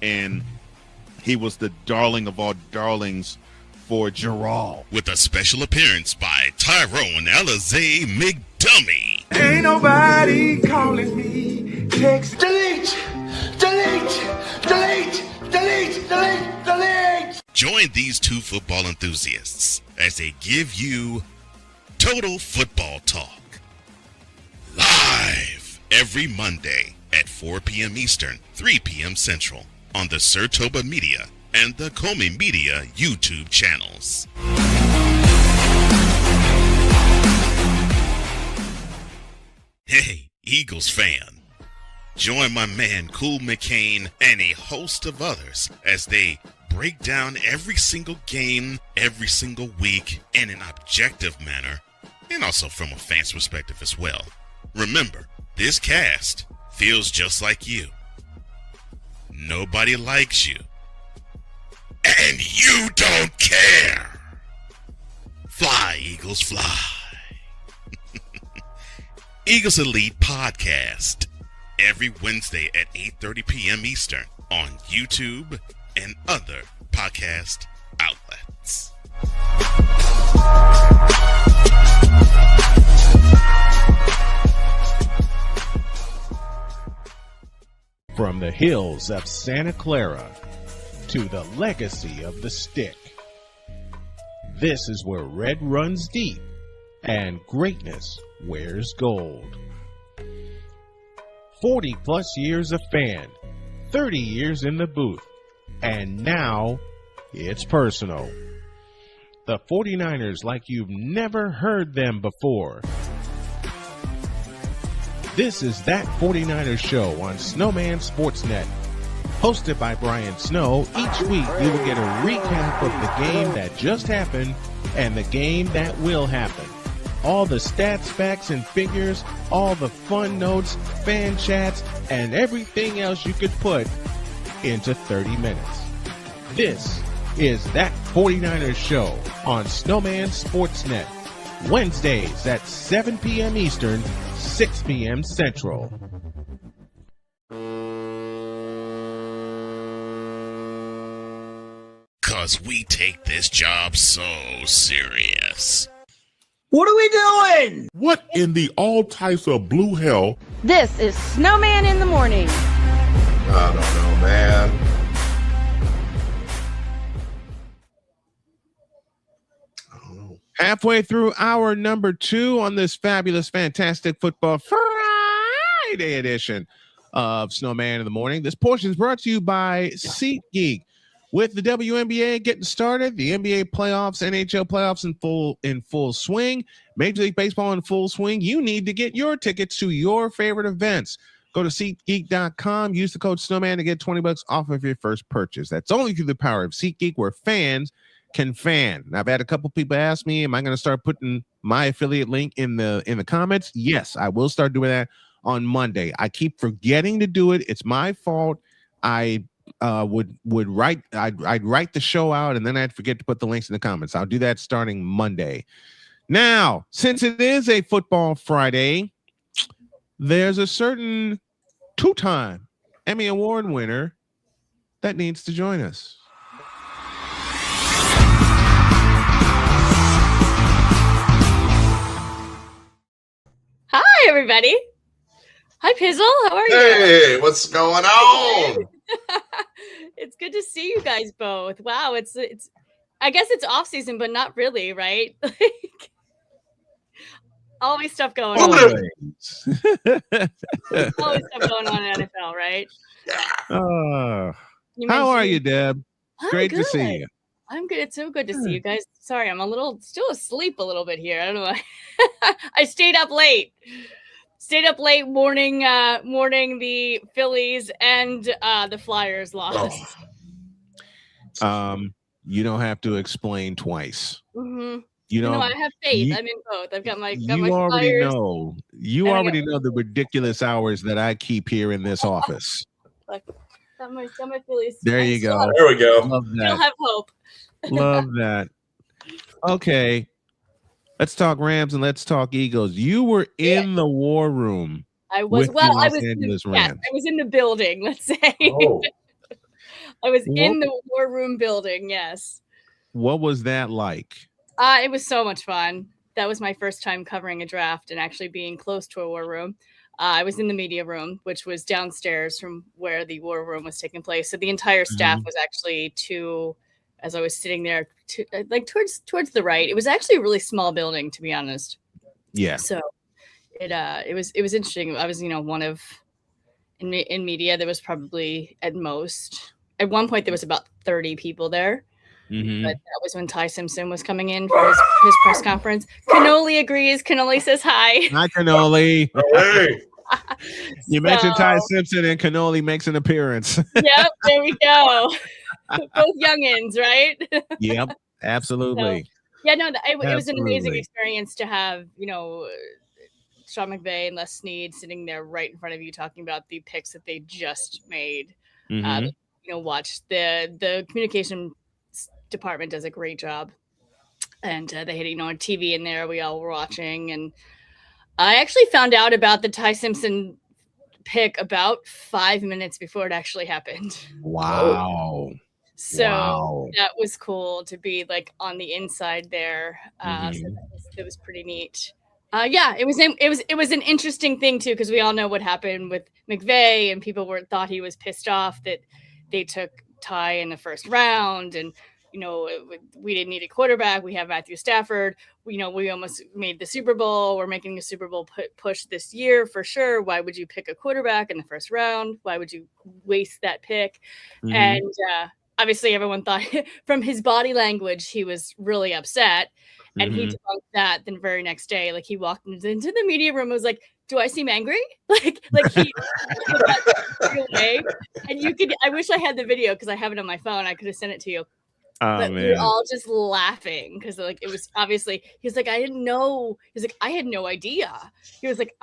and He was the darling of all darlings for Gerald. With a special appearance by Tyrone Alizé McDummy. Ain't nobody calling me. Text delete, delete, delete, delete, delete, delete. Join these two football enthusiasts as they give you Total Football Talk. Live every Monday at 4 p.m. Eastern, 3 p.m. Central on the Sertoba Media and the Comey Media YouTube channels. Hey, Eagles fan. Join my man Cool McCain and a host of others as they break down every single game, every single week in an objective manner, and also from a fan's perspective as well. Remember, this cast feels just like you. Nobody likes you. And you don't care. Fly, Eagles, fly. Eagles Elite Podcast. Every Wednesday at 8:30 p.m. Eastern on YouTube and other podcast outlets. From the hills of Santa Clara to the legacy of the stick, this is where red runs deep and greatness wears gold. 40 plus years of fan, 30 years in the booth, and now it's personal. The 49ers like you've never heard them before. This is That 49ers Show on Snowman Sportsnet. Hosted by Brian Snow, each week you will get a recap of the game that just happened and the game that will happen. All the stats, facts, and figures, all the fun notes, fan chats, and everything else you could put into 30 minutes. This is That 49ers Show on Snowman Sportsnet. Wednesdays at 7 p.m. Eastern, 6 p.m. Central. Cause we take this job so serious. What are we doing? What in the all types of blue hell? This is Snowman in the Morning. I don't know, man. Halfway through hour number 2 on this fabulous, fantastic football Friday edition of Snowman in the Morning. This portion is brought to you by SeatGeek. With the WNBA getting started, the NBA playoffs, NHL playoffs in full swing, Major League Baseball in full swing, you need to get your tickets to your favorite events. Go to SeatGeek.com, use the code Snowman to get $20 off of your first purchase. That's only through the power of SeatGeek, where fans can fan. And I've had a couple people ask me, am I going to start putting my affiliate link in the comments? Yes, I will start doing that on Monday. I keep forgetting to do it. It's my fault. I'd write the show out and then I'd forget to put the links in the comments. I'll do that starting Monday. Now, since it is a football Friday, there's a certain 2-time Emmy Award winner that needs to join us. Hi, everybody. Hi, Pizzle. How are you? Hey, what's going on? It's good to see you guys both. Wow, it's. I guess it's off season, but not really, right? Like, always stuff going on. Always stuff going on in NFL, right? How are you, Deb? I'm Great to good. see you. I'm good. It's so good to see you guys. Sorry, I'm still asleep a little bit here. I don't know why. I stayed up late. Mourning the Phillies and the Flyers lost. You don't have to explain twice. Mm-hmm. You know, I have faith. I'm in both. I've got my you already Flyers. know. You already know the ridiculous hours that I keep here in this office. Got my Phillies. There you go. There we go. Love that. Still have hope. Love that. Okay. Let's talk Rams and let's talk Eagles. You were in the war room. I was with the Los Angeles Rams. I was in the building, let's say. Oh. I was in the war room building. Yes. What was that like? It was so much fun. That was my first time covering a draft and actually being close to a war room. I was in the media room, which was downstairs from where the war room was taking place. So the entire staff was actually as I was sitting there, like towards the right. It was actually a really small building, to be honest. Yeah. So it was interesting. I was, one of in media. There was probably at one point there was about 30 people there. Mm-hmm. But that was when Ty Simpson was coming in for his press conference. Cannoli agrees. Cannoli says hi. Hi, Cannoli. Hey. You mentioned Ty Simpson and Cannoli makes an appearance. Yep, there we go. Both youngins, right? Yep, absolutely. So, yeah, no, it was an amazing experience to have, Sean McVay and Les Snead sitting there right in front of you talking about the picks that they just made. Watch the communication department does a great job, and they had on TV in there. We all were watching, and I actually found out about the Ty Simpson pick about 5 minutes before it actually happened. Wow. So that was cool to be like on the inside there. So that was pretty neat. It was an interesting thing too, because we all know what happened with McVay, and people thought he was pissed off that they took Ty in the first round, and we didn't need a quarterback. We have Matthew Stafford. We almost made the Super Bowl. We're making a Super Bowl push this year for sure. Why would you pick a quarterback in the first round? Why would you waste that pick? And obviously everyone thought from his body language, he was really upset. And he debunked that the very next day. Like, he walked into the media room and was like, do I seem angry? like he away. And I wish I had the video because I have it on my phone. I could have sent it to you. But we were all just laughing because it was obviously, he's like, I didn't know. He's like, I had no idea. He was like,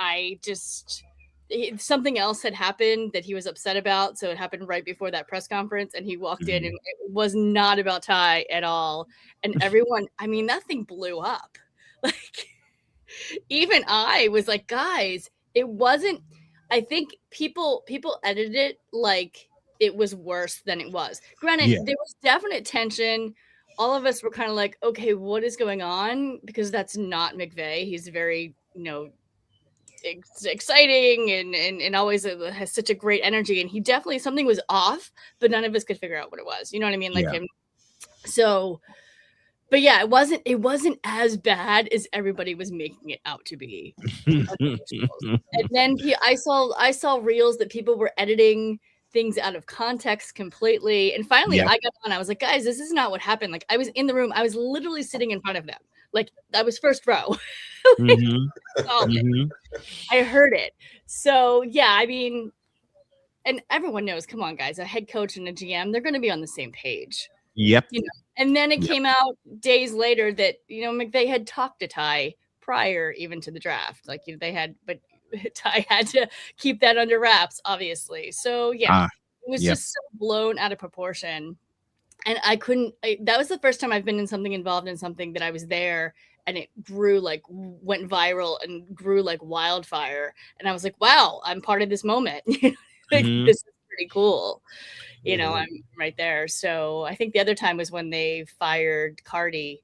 something else had happened that he was upset about. So it happened right before that press conference, and he walked in, and it was not about Ty at all. And everyone, that thing blew up. Like, even I was like, guys, it wasn't, I think people edited it like it was worse than it was. Granted, there was definite tension. All of us were kind of like, okay, what is going on? Because that's not McVay. He's very, exciting and always has such a great energy. And he definitely, something was off, but none of us could figure out what it was. You know what I mean? Like him. So, but yeah, it wasn't as bad as everybody was making it out to be. And then I saw reels that people were editing things out of context completely. And finally I got on. I was like, guys, this is not what happened. Like, I was in the room. I was literally sitting in front of them. Like, I was first row. I heard it. So yeah, and everyone knows, come on, guys, a head coach and a GM, they're going to be on the same page. Yep. And then it came out days later that, McVay had talked to Ty prior even to the draft. Like, but Ty had to keep that under wraps, obviously. So yeah, it was just so blown out of proportion. And that was the first time I've been involved in something that I was there, and it went viral and grew like wildfire. And I was like, wow, I'm part of this moment. This is pretty cool. I'm right there. So I think the other time was when they fired Cardi.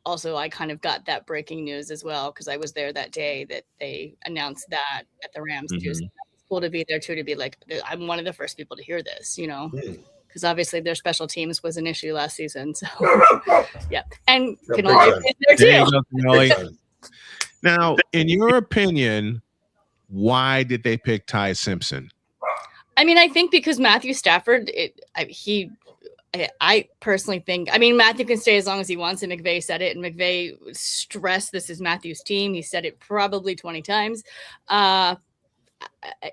Also, I kind of got that breaking news as well, because I was there that day that they announced that at the Rams too. So it's cool to be there too, to be like, I'm one of the first people to hear this, because obviously their special teams was an issue last season. So yeah, and Cannoli is there too. Now, in your opinion, why did they pick Ty Simpson? I think because Matthew Stafford, I personally think, Matthew can stay as long as he wants, and McVay said it, and McVay stressed this is Matthew's team. He said it probably 20 times.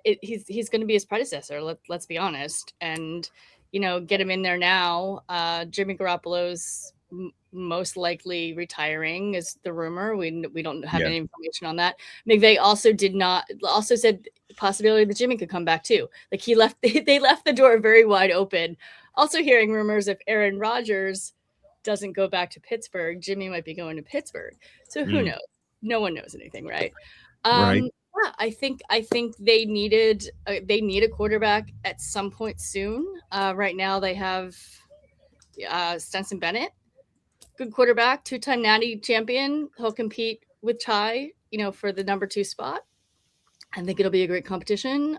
He's going to be his predecessor. Let's be honest, and get him in there now. Jimmy Garoppolo's most likely retiring is the rumor. We don't have any information on that. McVay also said possibility that Jimmy could come back too. Like, they left the door very wide open. Also hearing rumors if Aaron Rodgers doesn't go back to Pittsburgh, Jimmy might be going to Pittsburgh. So who knows? No one knows anything, right? Right. I think they need a quarterback at some point soon. Right now they have Stetson Bennett, good quarterback, 2-time Natty champion. He'll compete with Ty, for the number 2 spot. I think it'll be a great competition.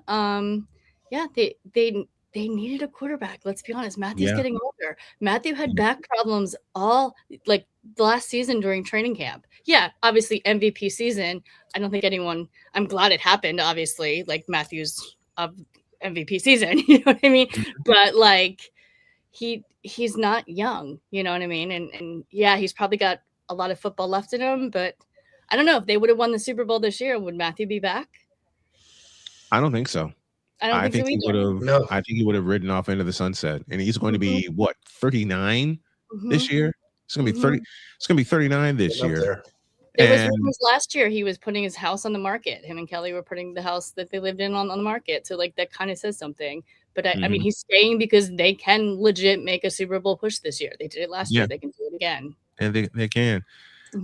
They needed a quarterback. Let's be honest. Matthew's getting older. Matthew had back problems all the last season during training camp. Yeah, obviously MVP season. I don't think anyone. I'm glad it happened. Obviously, Matthew's MVP season. You know what I mean? But he's not young. You know what I mean? And yeah, he's probably got a lot of football left in him. But I don't know if they would have won the Super Bowl this year. Would Matthew be back? I don't think so. I think he would have. No. I think he would have ridden off into the sunset, and he's going to be 39 this year. It's going to be 30. It's going to be 39 this year. There was rumors last year he was putting his house on the market. Him and Kelly were putting the house that they lived in on the market. So that kind of says something. But I mean, he's staying because they can legit make a Super Bowl push this year. They did it last year. They can do it again. And they can.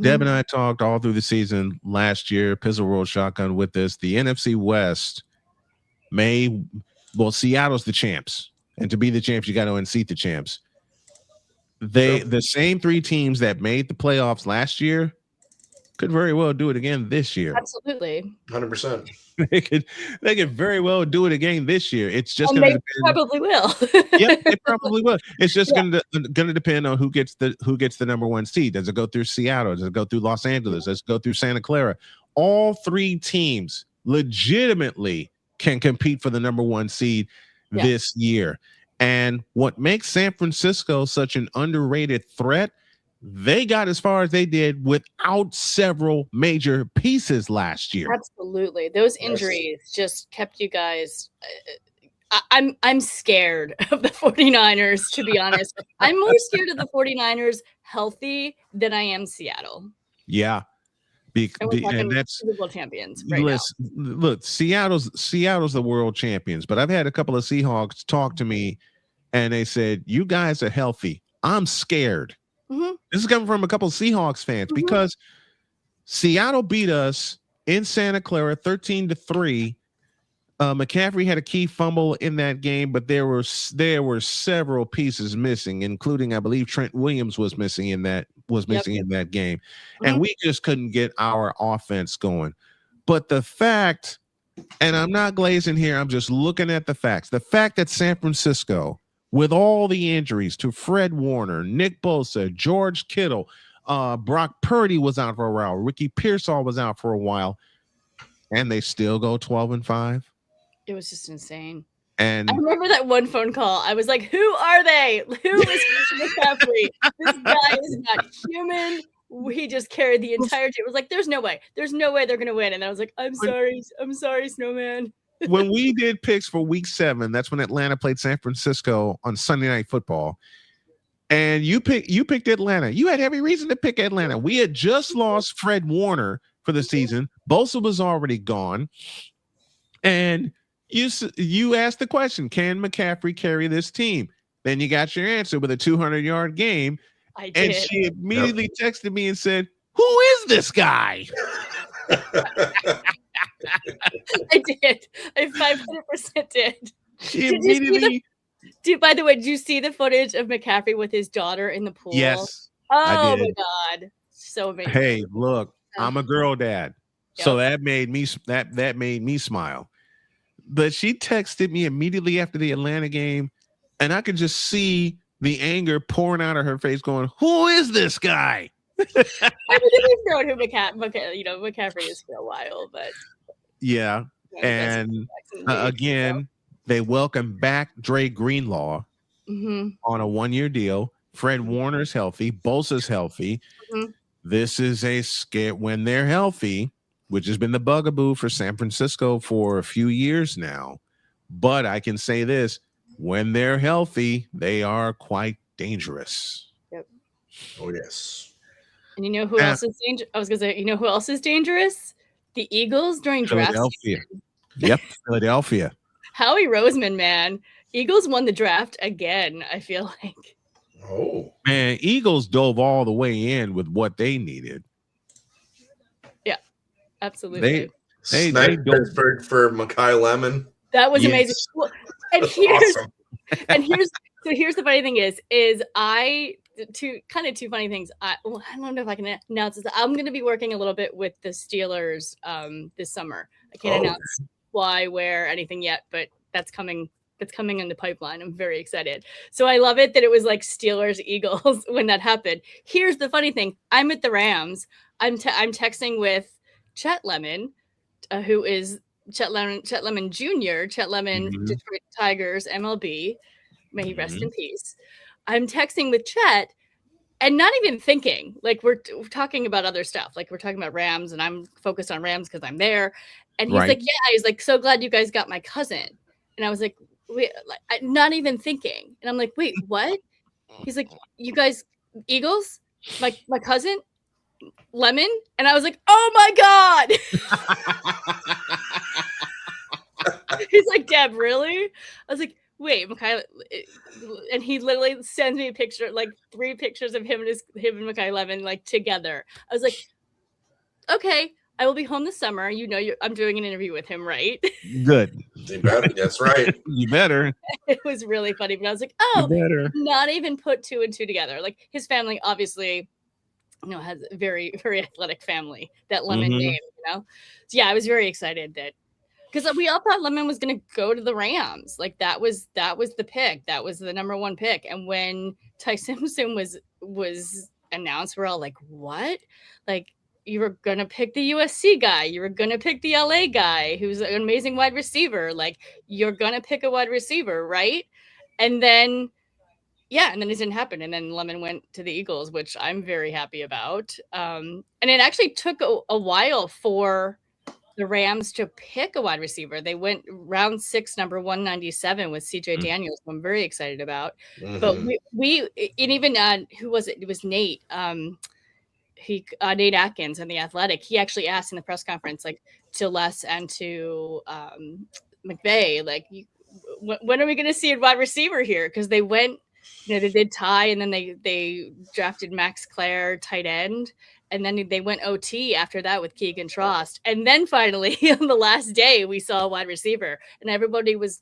Deb and I talked all through the season last year. Pizzle World Shotgun with this. The NFC West. Seattle's the champs, and to be the champs, you got to unseat the champs. The same 3 teams that made the playoffs last year could very well do it again this year. Absolutely, 100%. They could very well do it again this year. It's just going to probably will. Yeah, it probably will. It's just going to depend on who gets the number 1 seed. Does it go through Seattle? Does it go through Los Angeles? Does it go through Santa Clara? All 3 teams legitimately can compete for the number 1 seed this year. And what makes San Francisco such an underrated threat, they got as far as they did without several major pieces last year. Absolutely. Those injuries just kept you guys. I'm scared of the 49ers, to be honest. I'm more scared of the 49ers healthy than I am Seattle. Yeah. And that's Super Bowl champions right now. Look, Seattle's the world champions, but I've had a couple of Seahawks talk to me, and they said, "You guys are healthy. I'm scared." This is coming from a couple of Seahawks fans because Seattle beat us in Santa Clara 13-3. McCaffrey had a key fumble in that game, but there were several pieces missing, including I believe Trent Williams was missing in that game, and we just couldn't get our offense going. But the fact, and I'm not glazing here, I'm just looking at the facts. The fact that San Francisco, with all the injuries to Fred Warner, Nick Bosa, George Kittle, Brock Purdy was out for a while, Ricky Pearsall was out for a while, and they still go 12-5. It was just insane. And I remember that one phone call. I was like, who are they? Who is McCaffrey? This guy is not human. He just carried the entire team. It was like, there's no way. There's no way they're going to win. And I was like, I'm sorry, Snowman. When we did picks for week 7, that's when Atlanta played San Francisco on Sunday Night Football. And you picked Atlanta. You had every reason to pick Atlanta. We had just lost Fred Warner for the season. Bosa was already gone. And you asked the question, can McCaffrey carry this team? Then you got your answer with a 200-yard game. I did. And she immediately texted me and said, who is this guy? I did. I 500% did. She immediately. By the way, did you see the footage of McCaffrey with his daughter in the pool? Yes. Oh my God. So amazing. Hey, look, I'm a girl dad. Yep. So that made me smile. But she texted me immediately after the Atlanta game, and I could just see the anger pouring out of her face going, who is this guy? I mean, we've known who McCaffrey is for a while, but yeah. And again, they welcome back Dray Greenlaw on a 1-year deal. Fred Warner's healthy. Bosa's healthy. This is a scare when they're healthy, which has been the bugaboo for San Francisco for a few years now. But I can say this, when they're healthy, they are quite dangerous. Yep. Oh, yes. And you know who else is dangerous? I was going to say, you know who else is dangerous? The Eagles during draft season. Yep, Philadelphia. Howie Roseman, man. Eagles won the draft again, I feel like. Oh. Man, Eagles dove all the way in with what they needed. Yeah, absolutely. Snipe Pittsburgh for Mekhi Lemon. That was amazing. Well, and here's Awesome. here's the funny thing is I two funny things. I don't know if I can announce this. I'm going to be working a little bit with the Steelers this summer. I can't announce why, where, anything yet, but that's coming. That's coming in the pipeline. I'm very excited. So I love it that it was like Steelers Eagles when that happened. Here's the funny thing. I'm at the Rams. I'm texting with Chet Lemon, who is Chet Lemon Jr., Chet Lemon, Detroit Tigers, MLB. May he rest in peace. I'm texting with Chet and not even thinking. Like we're talking about other stuff. Like we're talking about Rams, and I'm focused on Rams because I'm there. And he's like, yeah. He's like, so glad you guys got my cousin. And I was like, wait, not even thinking. And I'm like, wait, what? He's like, you guys, Eagles? My cousin? Lemon? And I was like, oh my God. He's like, Deb, really? I was like, wait, Mekhi, and he literally sends me a picture, like 3 pictures of him and Mekhi Lemon like together. I was like, okay, I will be home this summer. You know, I'm doing an interview with him, right? Good. You better. That's right. You better. It was really funny, but I was like, oh, not even put 2 and 2 together. Like his family, obviously, has a very, very athletic family. That Lemon name, So yeah, I was very excited that. Because we all thought Lemon was going to go to the Rams. Like that was the pick. That was the number 1 pick. And when Ty Simpson was announced, we're all like, what? Like you were going to pick the USC guy. You were going to pick the LA guy who's an amazing wide receiver. Like you're going to pick a wide receiver, right? And then, and then it didn't happen. And then Lemon went to the Eagles, which I'm very happy about. And it actually took a while for the Rams to pick a wide receiver. They went round 6, number 197 with CJ Daniels, who I'm very excited about. But we and even who was it? It was Nate. Nate Atkins in The Athletic. He actually asked in the press conference, like to Les and to McVay, like, when are we going to see a wide receiver here? Because they went, they did Ty, and then they drafted Max Clare, tight end. And then they went OT after that with Keegan Trost. And then finally, on the last day, we saw a wide receiver. And everybody was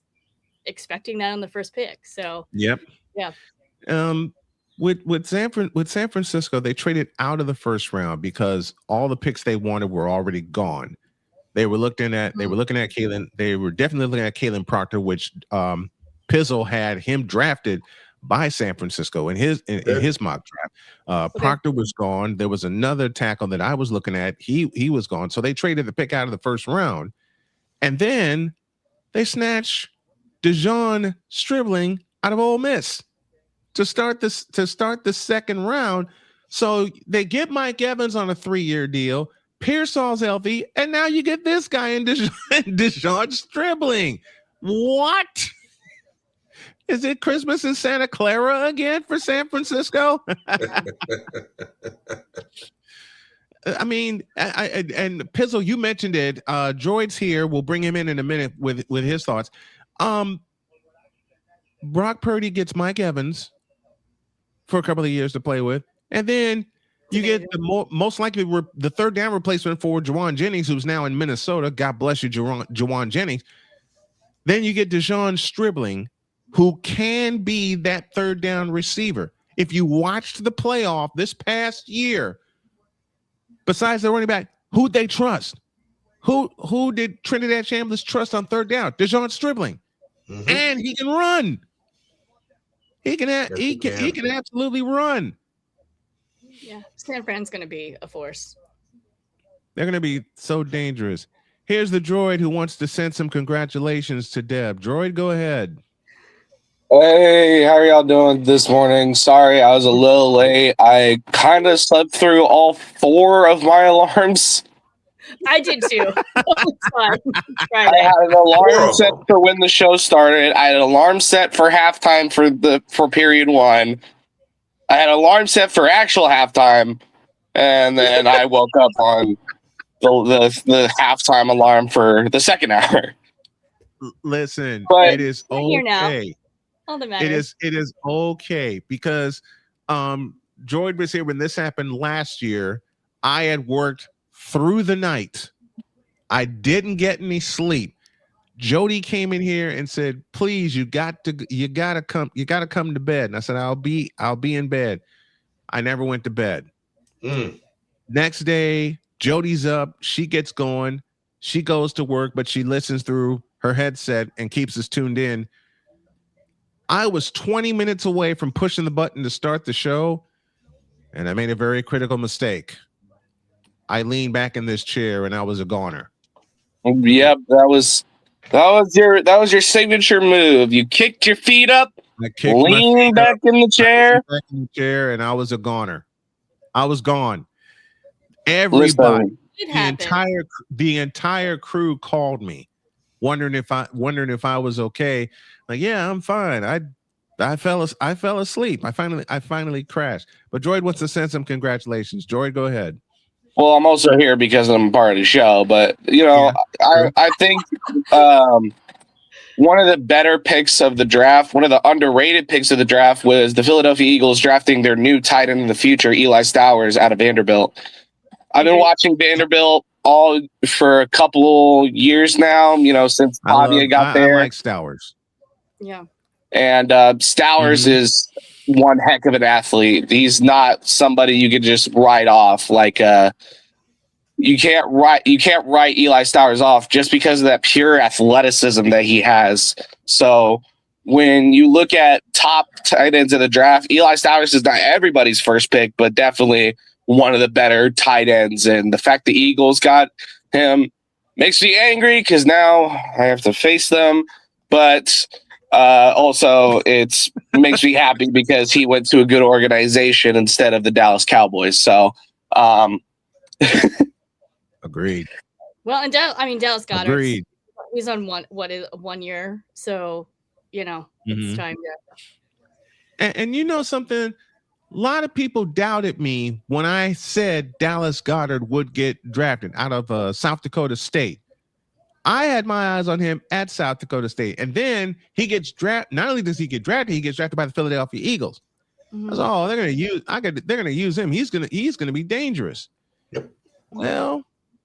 expecting that on the first pick. So, yeah. With San Francisco, they traded out of the first round because all the picks they wanted were already gone. They were looking at Kalen. They were definitely looking at Kalen Proctor, which Pizzle had him drafted by San Francisco in his mock draft. Proctor was gone. There was another tackle that I was looking at. He was gone. So they traded the pick out of the first round, and then they snatched Dejon Stribling out of Ole Miss to start the second round. So they get Mike Evans on a 3-year deal. Pearsall's healthy, and now you get this guy in Dejon Stribling. What? Is it Christmas in Santa Clara again for San Francisco? I mean, and Pizzle, you mentioned it. Droid's here. We'll bring him in a minute with his thoughts. Brock Purdy gets Mike Evans for a couple of years to play with, and then you get the most likely the third down replacement for Juwan Jennings, who's now in Minnesota. God bless you, Juwan Jennings. Then you get Dejon Stribling, who can be that third down receiver. If you watched the playoff this past year, besides the running back, who'd they trust? Who did Trinidad Chambliss trust on third down? Dejon Stribling. And he can run. He can absolutely run. Yeah, San Fran's going to be a force. They're going to be so dangerous. Here's the droid who wants to send some congratulations to Deb. Droid, go ahead. Hey, how are y'all doing this morning? Sorry, I was a little late. I kind of slept through all 4 of my alarms. I did too. I had an alarm set for when the show started. I had an alarm set for halftime for period 1. I had an alarm set for actual halftime, and then I woke up on the halftime alarm for the second hour. Listen, but it is okay. It is okay because Droid was here when this happened last year. I had worked through the night I didn't get any sleep. Jody came in here and said, "Please, you gotta come to bed." And I said, "I'll be in bed." I never went to bed. Next day, Jody's up. She gets going. She goes to work, but she listens through her headset and keeps us tuned in. I was 20 minutes away from pushing the button to start the show, and I made a very critical mistake. I leaned back in this chair, and I was a goner. Yep, that was your signature move. You kicked your feet up, leaned back in the chair, and I was a goner. I was gone. Everybody, the entire crew called me, wondering if I was okay. Like, yeah, I'm fine. I fell asleep. I finally crashed. But Droid wants to send some congratulations. Droid, go ahead. Well, I'm also here because I'm part of the show, but I think one of the better picks of the draft, one of the underrated picks of the draft, was the Philadelphia Eagles drafting their new tight end in the future, Eli Stowers, out of Vanderbilt. I've been watching Vanderbilt all for a couple years now, since Pavia got there. I like Stowers. Yeah. And Stowers is one heck of an athlete. He's not somebody you could just write off. Like you can't write Eli Stowers off just because of that pure athleticism that he has. So when you look at top tight ends of the draft, Eli Stowers is not everybody's first pick, but definitely one of the better tight ends. And the fact the Eagles got him makes me angry because now I have to face them. But also, it makes me happy because he went to a good organization instead of the Dallas Cowboys. So, agreed. Well, and Dallas Goedert. Agreed. He's on 1 year, so it's time to. And you know something? A lot of people doubted me when I said Dallas Goedert would get drafted out of South Dakota State. I had my eyes on him at South Dakota State, and then he gets drafted. Not only does he get drafted, he gets drafted by the Philadelphia Eagles. I was, they're gonna use him. He's gonna be dangerous. Yep. Well,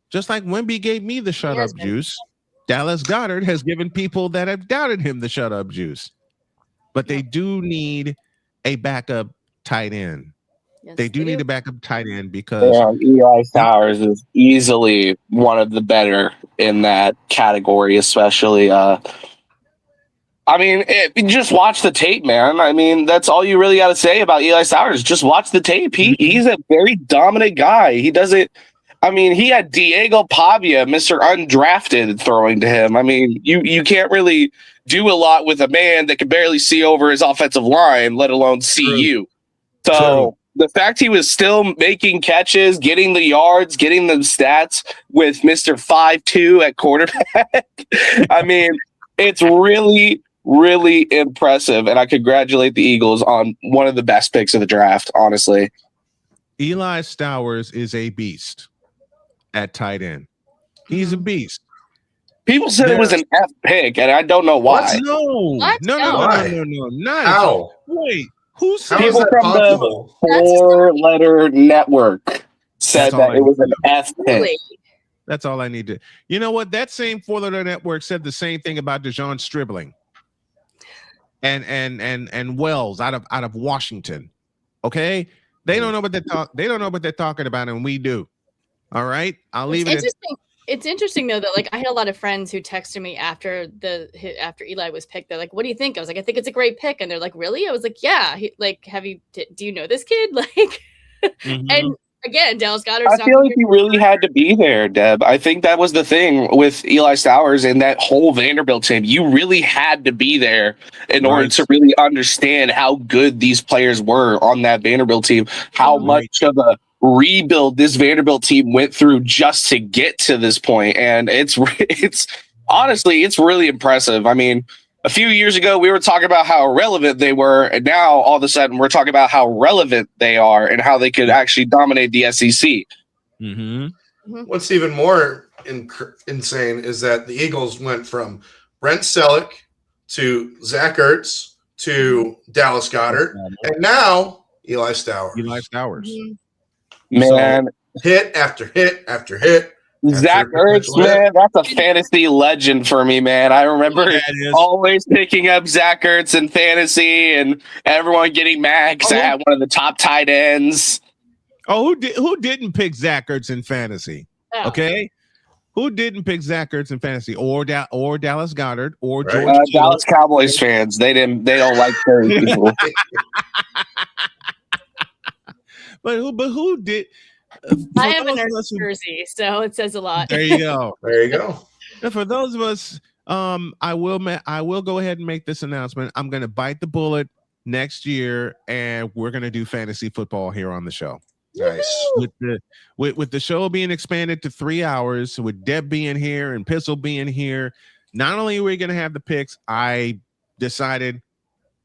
just like Wemby gave me the shut up juice, Dallas Goedert has given people that have doubted him the shut up juice. But they do need a backup tight end. They do need a backup tight end because Eli Stowers is easily one of the better in that category, especially. Just watch the tape, man. I mean, that's all you really got to say about Eli Stowers. Just watch the tape. He's a very dominant guy. He doesn't. I mean, he had Diego Pavia, Mr. Undrafted, throwing to him. I mean, you can't really do a lot with a man that can barely see over his offensive line, let alone see you. So the fact he was still making catches, getting the yards, getting the stats with Mr. 5'2" at quarterback, I mean, it's really, really impressive. And I congratulate the Eagles on one of the best picks of the draft, honestly. Eli Stowers is a beast at tight end. He's a beast. People said it was an F pick, and I don't know why. No. Not how? Wait. Who said people from the 4-letter network said that it was an F pick. That's all I need to. You know what? That same 4-letter network said the same thing about DeJon Stribling and Wells out of Washington. Okay, they don't know what they don't know what they're talking about, and we do. All right, I'll leave it. It's interesting though that I had a lot of friends who texted me after Eli was picked. They're like, "What do you think?" I was like, "I think it's a great pick," and they're like, "Really?" I was like, "Yeah." Do you know this kid? And again, Dallas Goedert. I feel like he really had to be there, Deb. I think that was the thing with Eli Stowers and that whole Vanderbilt team. You really had to be there in order to really understand how good these players were on that Vanderbilt team. How much of a rebuild this Vanderbilt team went through just to get to this point. And it's honestly, it's really impressive. I mean, a few years ago, we were talking about how irrelevant they were. And now all of a sudden we're talking about how relevant they are and how they could actually dominate the SEC. What's even more insane is that the Eagles went from Brent Selleck to Zach Ertz to Dallas Goedert. And now Eli Stowers. Eli Stowers. Man, so, hit after hit after hit. Zach Ertz, man, that's a fantasy legend for me, man. I remember always picking up Zach Ertz in fantasy and everyone getting mad because I had one of the top tight ends. Oh, who didn't pick Zach Ertz in fantasy? Oh. Okay. Who didn't pick Zach Ertz in fantasy or Dallas Goedert or George Dallas Cowboys fans? They don't like certain people. But who did? I have an Ertz jersey, so it says a lot. There you go. There you go. And for those of us, I will go ahead and make this announcement. I'm going to bite the bullet next year, and we're going to do fantasy football here on the show. Nice. With the show being expanded to 3 hours, with Deb being here and Pistol being here, not only are we going to have the picks, I decided,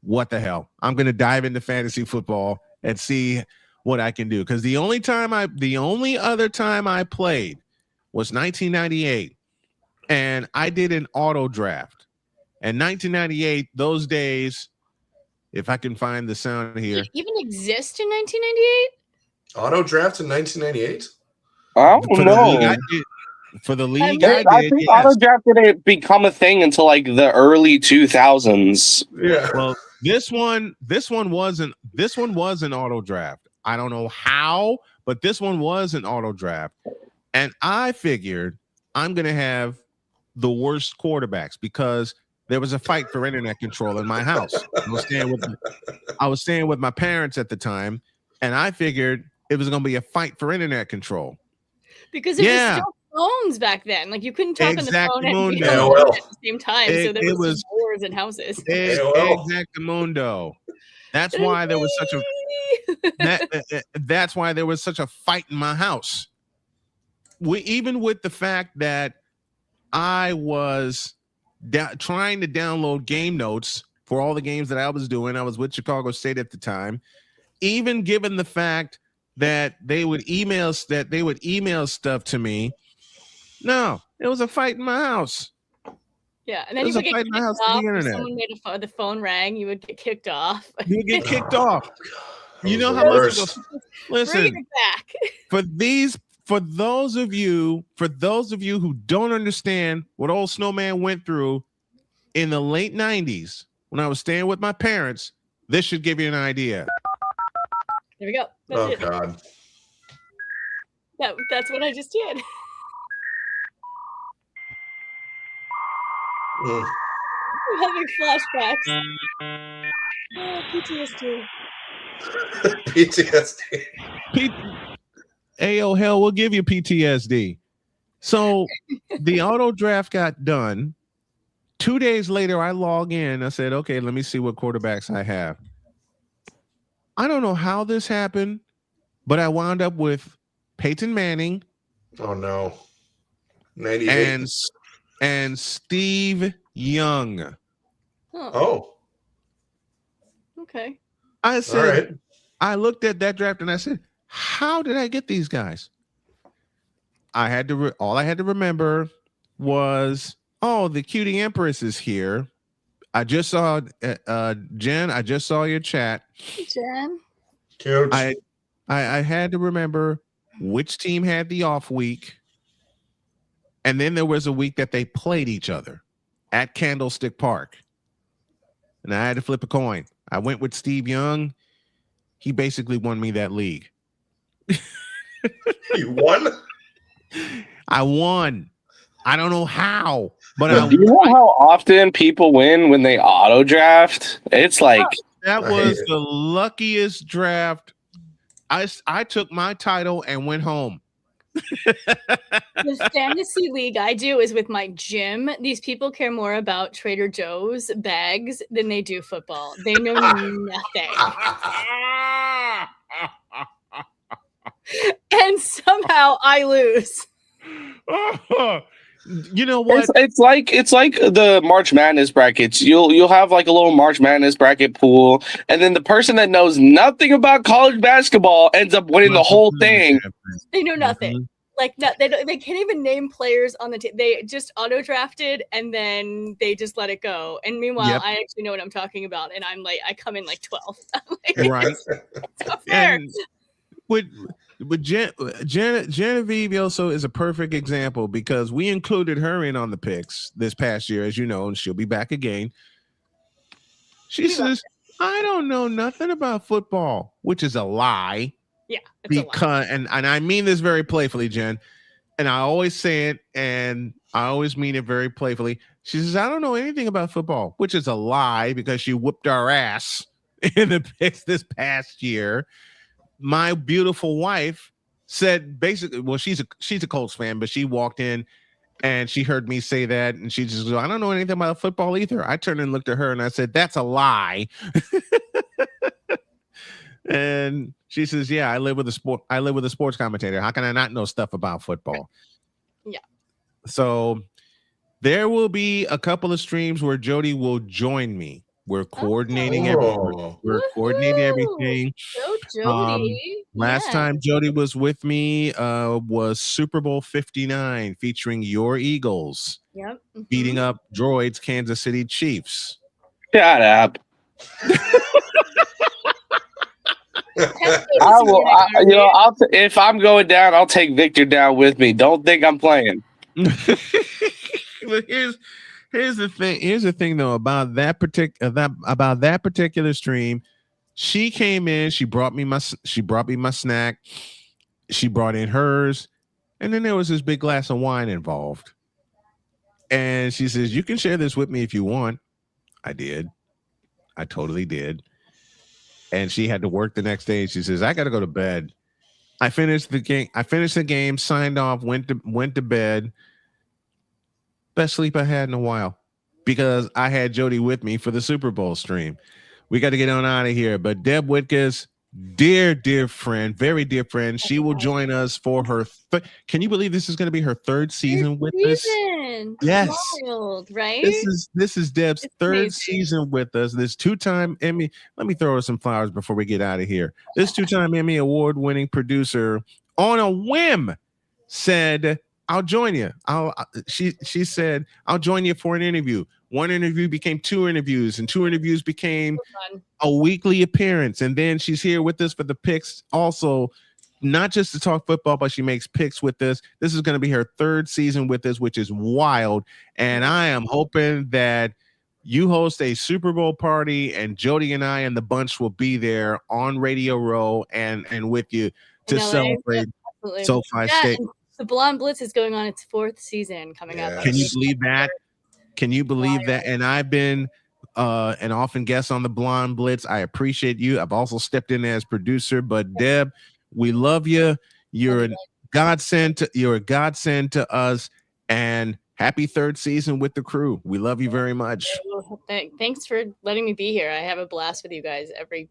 what the hell? I'm going to dive into fantasy football and see what I can do. Because the only other time I played was 1998, and I did an auto draft. And 1998, those days, if I can find the sound here, Did it even exist in 1998? Auto draft in 1998? I don't know. For the league, I think auto draft didn't become a thing until like the early 2000s. Yeah. Well, this one was an auto draft. I don't know how, but this one was an auto draft. And I figured I'm going to have the worst quarterbacks because there was a fight for internet control in my house. I was staying with my parents at the time, and I figured it was going to be a fight for internet control. Because it was still phones back then. Like you couldn't talk on the phone and be AOL. at the same time. So there was wars in houses. Exactamundo. That's why there was such a that's why there was such a fight in my house. Even with the fact that I was trying to download game notes for all the games that I was doing. I was with Chicago State at the time. Even given the fact that they would email stuff to me. No, it was a fight in my house. Yeah, and then you would get kicked off. If someone made the phone rang, you would get kicked off. You would get kicked off. You know how much? Listen, bring it back. For those of you who don't understand what old Snowman went through in the late 90s when I was staying with my parents, this should give you an idea. There we go. That's it. God. That's what I just did. I'm having flashbacks. Oh, PTSD. PTSD. Ayo, hell, we'll give you PTSD. So the auto draft got done. 2 days later, I log in. I said, okay, let me see what quarterbacks I have. I don't know how this happened, but I wound up with Peyton Manning. Oh, no. 98. And Steve Young. Oh. Okay. I said, I looked at that draft and I said, how did I get these guys? All I had to remember was, oh, the Cutie Empress is here. I just saw Jen. I just saw your chat. Jen. Cute. I had to remember which team had the off week, and then there was a week that they played each other at Candlestick Park, and I had to flip a coin. I went with Steve Young. He basically won me that league. You won? I won. I don't know how, but do you know how often people win when they auto draft? It's like that was the luckiest draft. I took my title and went home. The fantasy league I do is with my gym. These people care more about Trader Joe's bags than they do football. They know nothing. And somehow I lose. You know what? It's like the March Madness brackets. You'll have like a little March Madness bracket pool, and then the person that knows nothing about college basketball ends up winning the whole thing. They know nothing. Like they can't even name players on the team. They just auto drafted and then they just let it go. And meanwhile, I actually know what I'm talking about, and I'm like, I come in like 12th. Like, Right? it's not fair. And But Genevieve also is a perfect example because we included her in on the picks this past year, as you know, and she'll be back again. She says, I don't know nothing about football, which is a lie. Yeah. Because and I mean this very playfully, Jen. And I always say it, and I always mean it very playfully. She says, I don't know anything about football, which is a lie because she whooped our ass in the picks this past year. My beautiful wife said basically, well, she's a Colts fan, but she walked in and she heard me say that, and she just goes, I don't know anything about football either. I turned and looked at her and I said, that's a lie. And she says, yeah, I live with a sports commentator. How can I not know stuff about football? Yeah. So there will be a couple of streams where Jody will join me. We're coordinating everything. We're coordinating everything. Go, Jody. Last time Jody was with me was Super Bowl 59 featuring your Eagles. Yep. Beating up Droid's Kansas City Chiefs. Shut up. If I'm going down, I'll take Victor down with me. Don't think I'm playing. But here's the thing. Here's the thing, though, about that particular stream. She came in. She brought me my snack. She brought in hers, and then there was this big glass of wine involved. And she says, "You can share this with me if you want." I did. I totally did. And she had to work the next day. She says, "I got to go to bed." I finished the game. Signed off. Went to bed. Best sleep I had in a while because I had Jody with me for the Super Bowl stream. We got to get on out of here. But Deb Whitcas, dear friend, very dear friend, she will join us for her. Can you believe this is going to be her third season with us? Yes, wild, right? This is Deb's third season with us. This two-time Emmy. Let me throw her some flowers before we get out of here. This two-time Emmy award-winning producer, on a whim, said, I'll join you. She said, I'll join you for an interview. One interview became 2 interviews, and 2 interviews became a weekly appearance. And then she's here with us for the picks also, not just to talk football, but she makes picks with us. This is going to be her 3rd season with us, which is wild. And I am hoping that you host a Super Bowl party and Jody and I and the bunch will be there on Radio Row and with you to celebrate SoFi State. The Blonde Blitz is going on its 4th season coming up. Can you believe that? Can you believe that? And I've been an often guest on the Blonde Blitz. I appreciate you. I've also stepped in as producer. But Deb, we love you. You're a godsend to us. And happy 3rd season with the crew. We love you very much. Thanks for letting me be here. I have a blast with you guys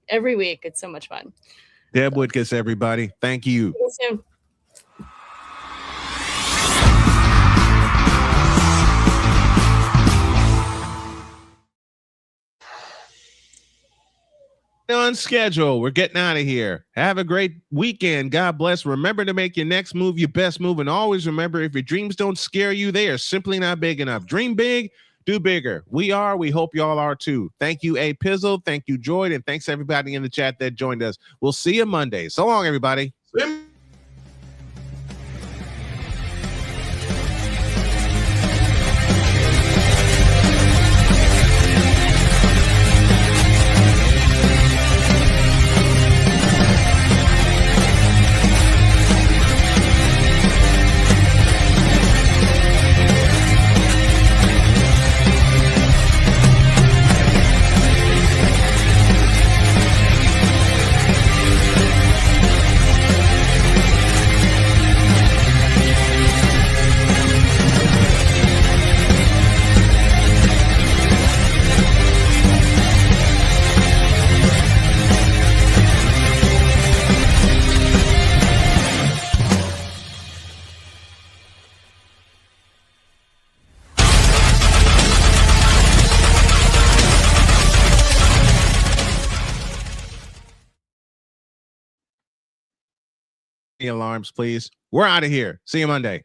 every week. It's so much fun. Deb Whitcas, everybody. Thank you. See you soon. On schedule. We're getting out of here. Have a great weekend. God bless. Remember to make your next move your best move. And always remember, if your dreams don't scare you, they are simply not big enough. Dream big, do bigger. We hope y'all are too. Thank you, A Pizzle. Thank you, Joy. And thanks everybody in the chat that joined us. We'll see you Monday. So long, everybody. Alarms, please. We're out of here. See you Monday.